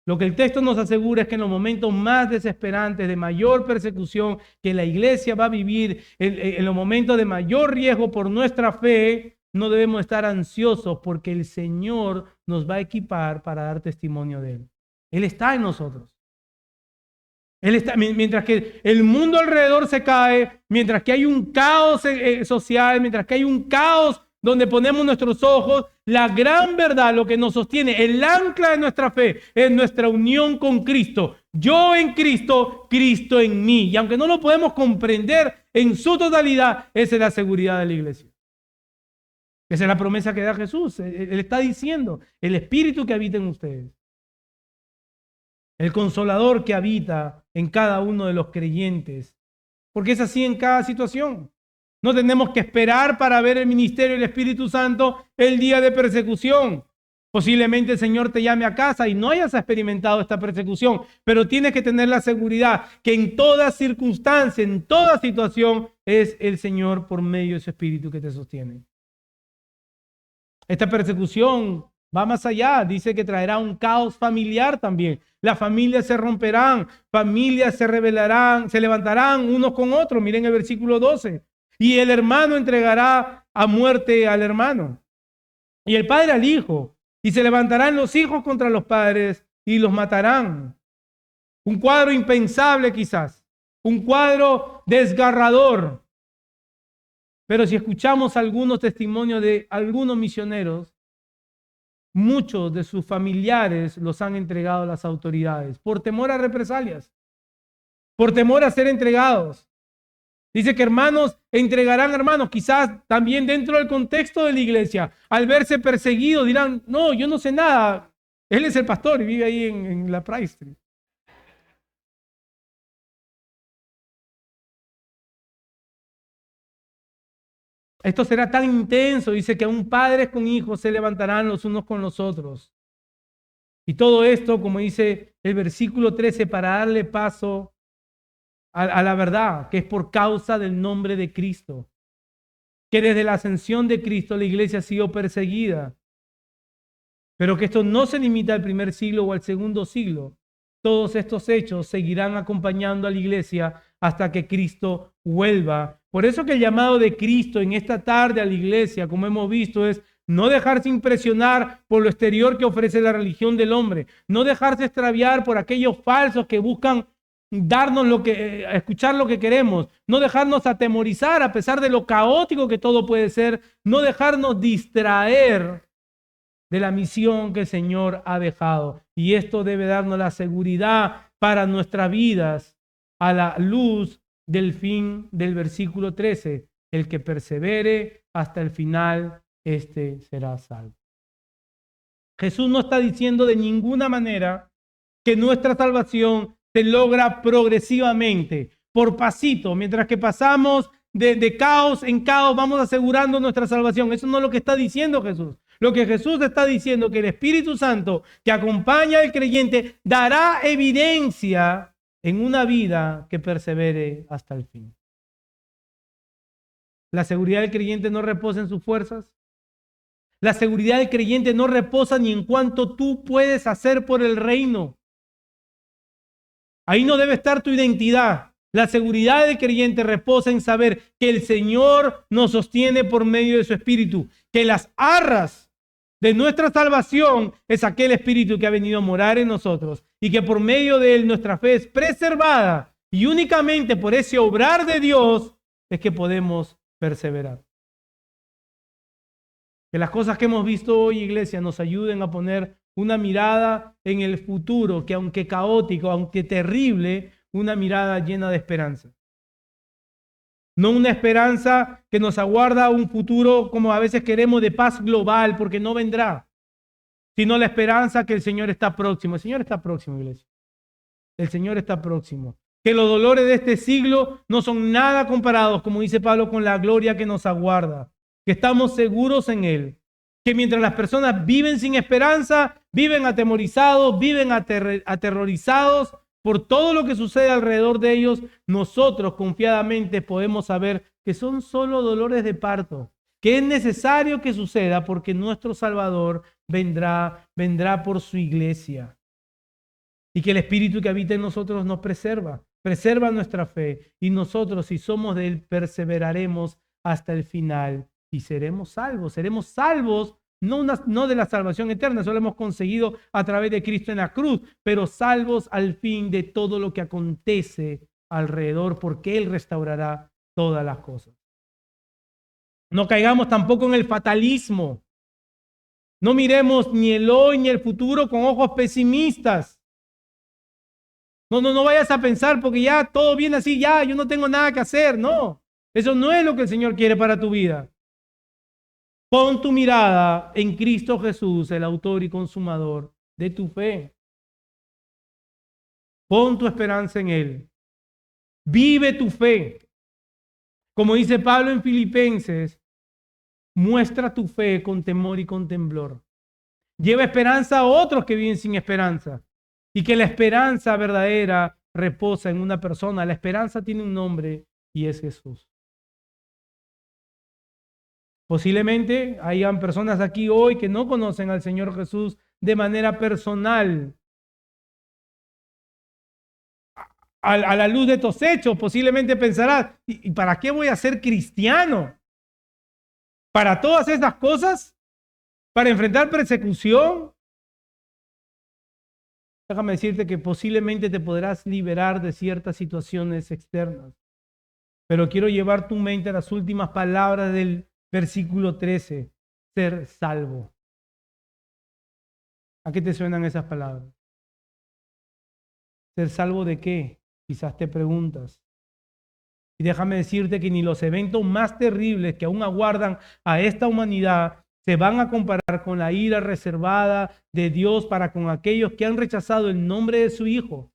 Lo que el texto nos asegura es que en los momentos más desesperantes, de mayor persecución que la iglesia va a vivir, en los momentos de mayor riesgo por nuestra fe, no debemos estar ansiosos porque el Señor nos va a equipar para dar testimonio de Él. Él está en nosotros. Él está, mientras que el mundo alrededor se cae, mientras que hay un caos social, mientras que hay un caos donde ponemos nuestros ojos, la gran verdad, lo que nos sostiene, el ancla de nuestra fe, es nuestra unión con Cristo. Yo en Cristo, Cristo en mí. Y aunque no lo podemos comprender en su totalidad, esa es la seguridad de la iglesia. Esa es la promesa que da Jesús. Él está diciendo, el Espíritu que habita en ustedes, el Consolador que habita en cada uno de los creyentes, porque es así en cada situación. No tenemos que esperar para ver el ministerio del Espíritu Santo el día de persecución. Posiblemente el Señor te llame a casa y no hayas experimentado esta persecución, pero tienes que tener la seguridad que en toda circunstancia, en toda situación, es el Señor por medio de su Espíritu que te sostiene. Esta persecución va más allá, dice que traerá un caos familiar también. Las familias se romperán, familias se rebelarán, se levantarán unos con otros. Miren el versículo 12. Y el hermano entregará a muerte al hermano, y el padre al hijo, y se levantarán los hijos contra los padres y los matarán. Un cuadro impensable quizás, un cuadro desgarrador. Pero si escuchamos algunos testimonios de algunos misioneros, muchos de sus familiares los han entregado a las autoridades por temor a represalias, por temor a ser entregados. Dice que hermanos entregarán hermanos, quizás también dentro del contexto de la iglesia. Al verse perseguidos dirán, no, yo no sé nada. Él es el pastor y vive ahí en la Price Street. Esto será tan intenso, dice que aún padres con hijos se levantarán los unos con los otros. Y todo esto, como dice el versículo 13, para darle paso a la verdad, que es por causa del nombre de Cristo. Que desde la ascensión de Cristo la iglesia ha sido perseguida. Pero que esto no se limita al primer siglo o al segundo siglo. Todos estos hechos seguirán acompañando a la iglesia hasta que Cristo vuelva. Por eso que el llamado de Cristo en esta tarde a la iglesia, como hemos visto, es no dejarse impresionar por lo exterior que ofrece la religión del hombre. No dejarse extraviar por aquellos falsos que buscan darnos escuchar lo que queremos, no dejarnos atemorizar a pesar de lo caótico que todo puede ser, no dejarnos distraer de la misión que el Señor ha dejado. Y esto debe darnos la seguridad para nuestras vidas a la luz del fin del versículo 13. El que persevere hasta el final, este será salvo. Jesús no está diciendo de ninguna manera que nuestra salvación se logra progresivamente, por pasito, mientras que pasamos de caos en caos, vamos asegurando nuestra salvación. Eso no es lo que está diciendo Jesús. Lo que Jesús está diciendo es que el Espíritu Santo que acompaña al creyente dará evidencia en una vida que persevere hasta el fin. La seguridad del creyente no reposa en sus fuerzas. La seguridad del creyente no reposa ni en cuanto tú puedes hacer por el reino. Ahí no debe estar tu identidad. La seguridad del creyente reposa en saber que el Señor nos sostiene por medio de su Espíritu, que las arras de nuestra salvación es aquel Espíritu que ha venido a morar en nosotros y que por medio de él nuestra fe es preservada y únicamente por ese obrar de Dios es que podemos perseverar. Que las cosas que hemos visto hoy, iglesia, nos ayuden a poner una mirada en el futuro, que aunque caótico, aunque terrible, una mirada llena de esperanza. No una esperanza que nos aguarda un futuro como a veces queremos de paz global, porque no vendrá, sino la esperanza que el Señor está próximo. El Señor está próximo, iglesia. El Señor está próximo. Que los dolores de este siglo no son nada comparados, como dice Pablo, con la gloria que nos aguarda. Que estamos seguros en Él. Que mientras las personas viven sin esperanza, viven atemorizados, viven aterrorizados por todo lo que sucede alrededor de ellos, nosotros confiadamente podemos saber que son solo dolores de parto, que es necesario que suceda porque nuestro Salvador vendrá por su iglesia. Y que el Espíritu que habita en nosotros nos preserva nuestra fe. Y nosotros, si somos de Él, perseveraremos hasta el final. Y seremos salvos, no de la salvación eterna, eso lo hemos conseguido a través de Cristo en la cruz, pero salvos al fin de todo lo que acontece alrededor, porque Él restaurará todas las cosas. No caigamos tampoco en el fatalismo. No miremos ni el hoy ni el futuro con ojos pesimistas. No vayas a pensar porque ya todo viene así, ya yo no tengo nada que hacer. No, eso no es lo que el Señor quiere para tu vida. Pon tu mirada en Cristo Jesús, el autor y consumador de tu fe. Pon tu esperanza en Él. Vive tu fe. Como dice Pablo en Filipenses, muestra tu fe con temor y con temblor. Lleva esperanza a otros que viven sin esperanza. Y que la esperanza verdadera reposa en una persona. La esperanza tiene un nombre y es Jesús. Posiblemente hayan personas aquí hoy que no conocen al Señor Jesús de manera personal. A la luz de estos hechos, posiblemente pensarás, ¿y para qué voy a ser cristiano? ¿Para todas esas cosas? ¿Para enfrentar persecución? Déjame decirte que posiblemente te podrás liberar de ciertas situaciones externas. Pero quiero llevar tu mente a las últimas palabras del versículo 13. Ser salvo. ¿A qué te suenan esas palabras? ¿Ser salvo de qué? Quizás te preguntas. Y déjame decirte que ni los eventos más terribles que aún aguardan a esta humanidad se van a comparar con la ira reservada de Dios para con aquellos que han rechazado el nombre de su Hijo.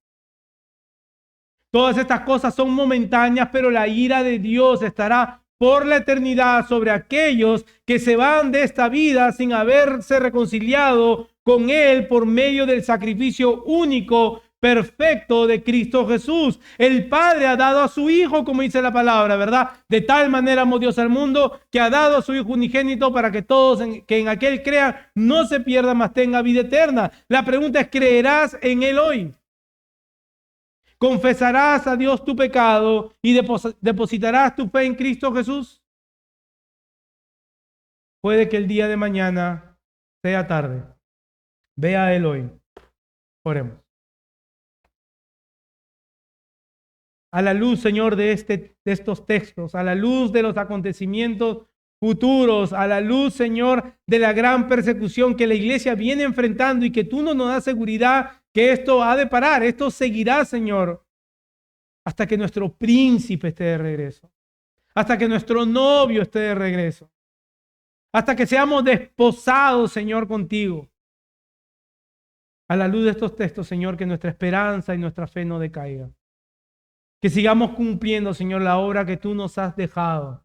Todas estas cosas son momentáneas, pero la ira de Dios estará por la eternidad sobre aquellos que se van de esta vida sin haberse reconciliado con Él por medio del sacrificio único, perfecto de Cristo Jesús. El Padre ha dado a su Hijo, como dice la palabra, ¿verdad? De tal manera amó Dios al mundo que ha dado a su Hijo unigénito para que todos que en aquel crean no se pierdan, mas tenga vida eterna. La pregunta es, ¿creerás en Él hoy? ¿Confesarás a Dios tu pecado y depositarás tu fe en Cristo Jesús? Puede que el día de mañana sea tarde. Ve a Él hoy. Oremos. A la luz, Señor, de estos textos, a la luz de los acontecimientos futuros, a la luz, Señor, de la gran persecución que la iglesia viene enfrentando y que tú no nos das seguridad que esto ha de parar. Esto seguirá, Señor, hasta que nuestro príncipe esté de regreso, hasta que nuestro novio esté de regreso, hasta que seamos desposados, Señor, contigo. A la luz de estos textos, Señor, que nuestra esperanza y nuestra fe no decaiga. Que sigamos cumpliendo, Señor, la obra que tú nos has dejado.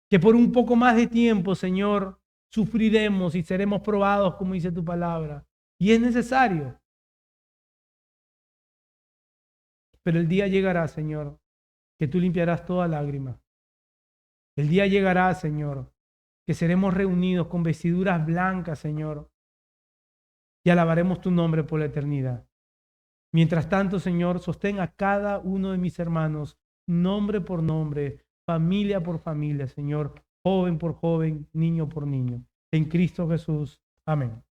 Que por un poco más de tiempo, Señor, sufriremos y seremos probados, como dice tu palabra. Y es necesario. Pero el día llegará, Señor, que tú limpiarás toda lágrima. El día llegará, Señor, que seremos reunidos con vestiduras blancas, Señor, y alabaremos tu nombre por la eternidad. Mientras tanto, Señor, sostén a cada uno de mis hermanos, nombre por nombre, familia por familia, Señor, joven por joven, niño por niño. En Cristo Jesús. Amén.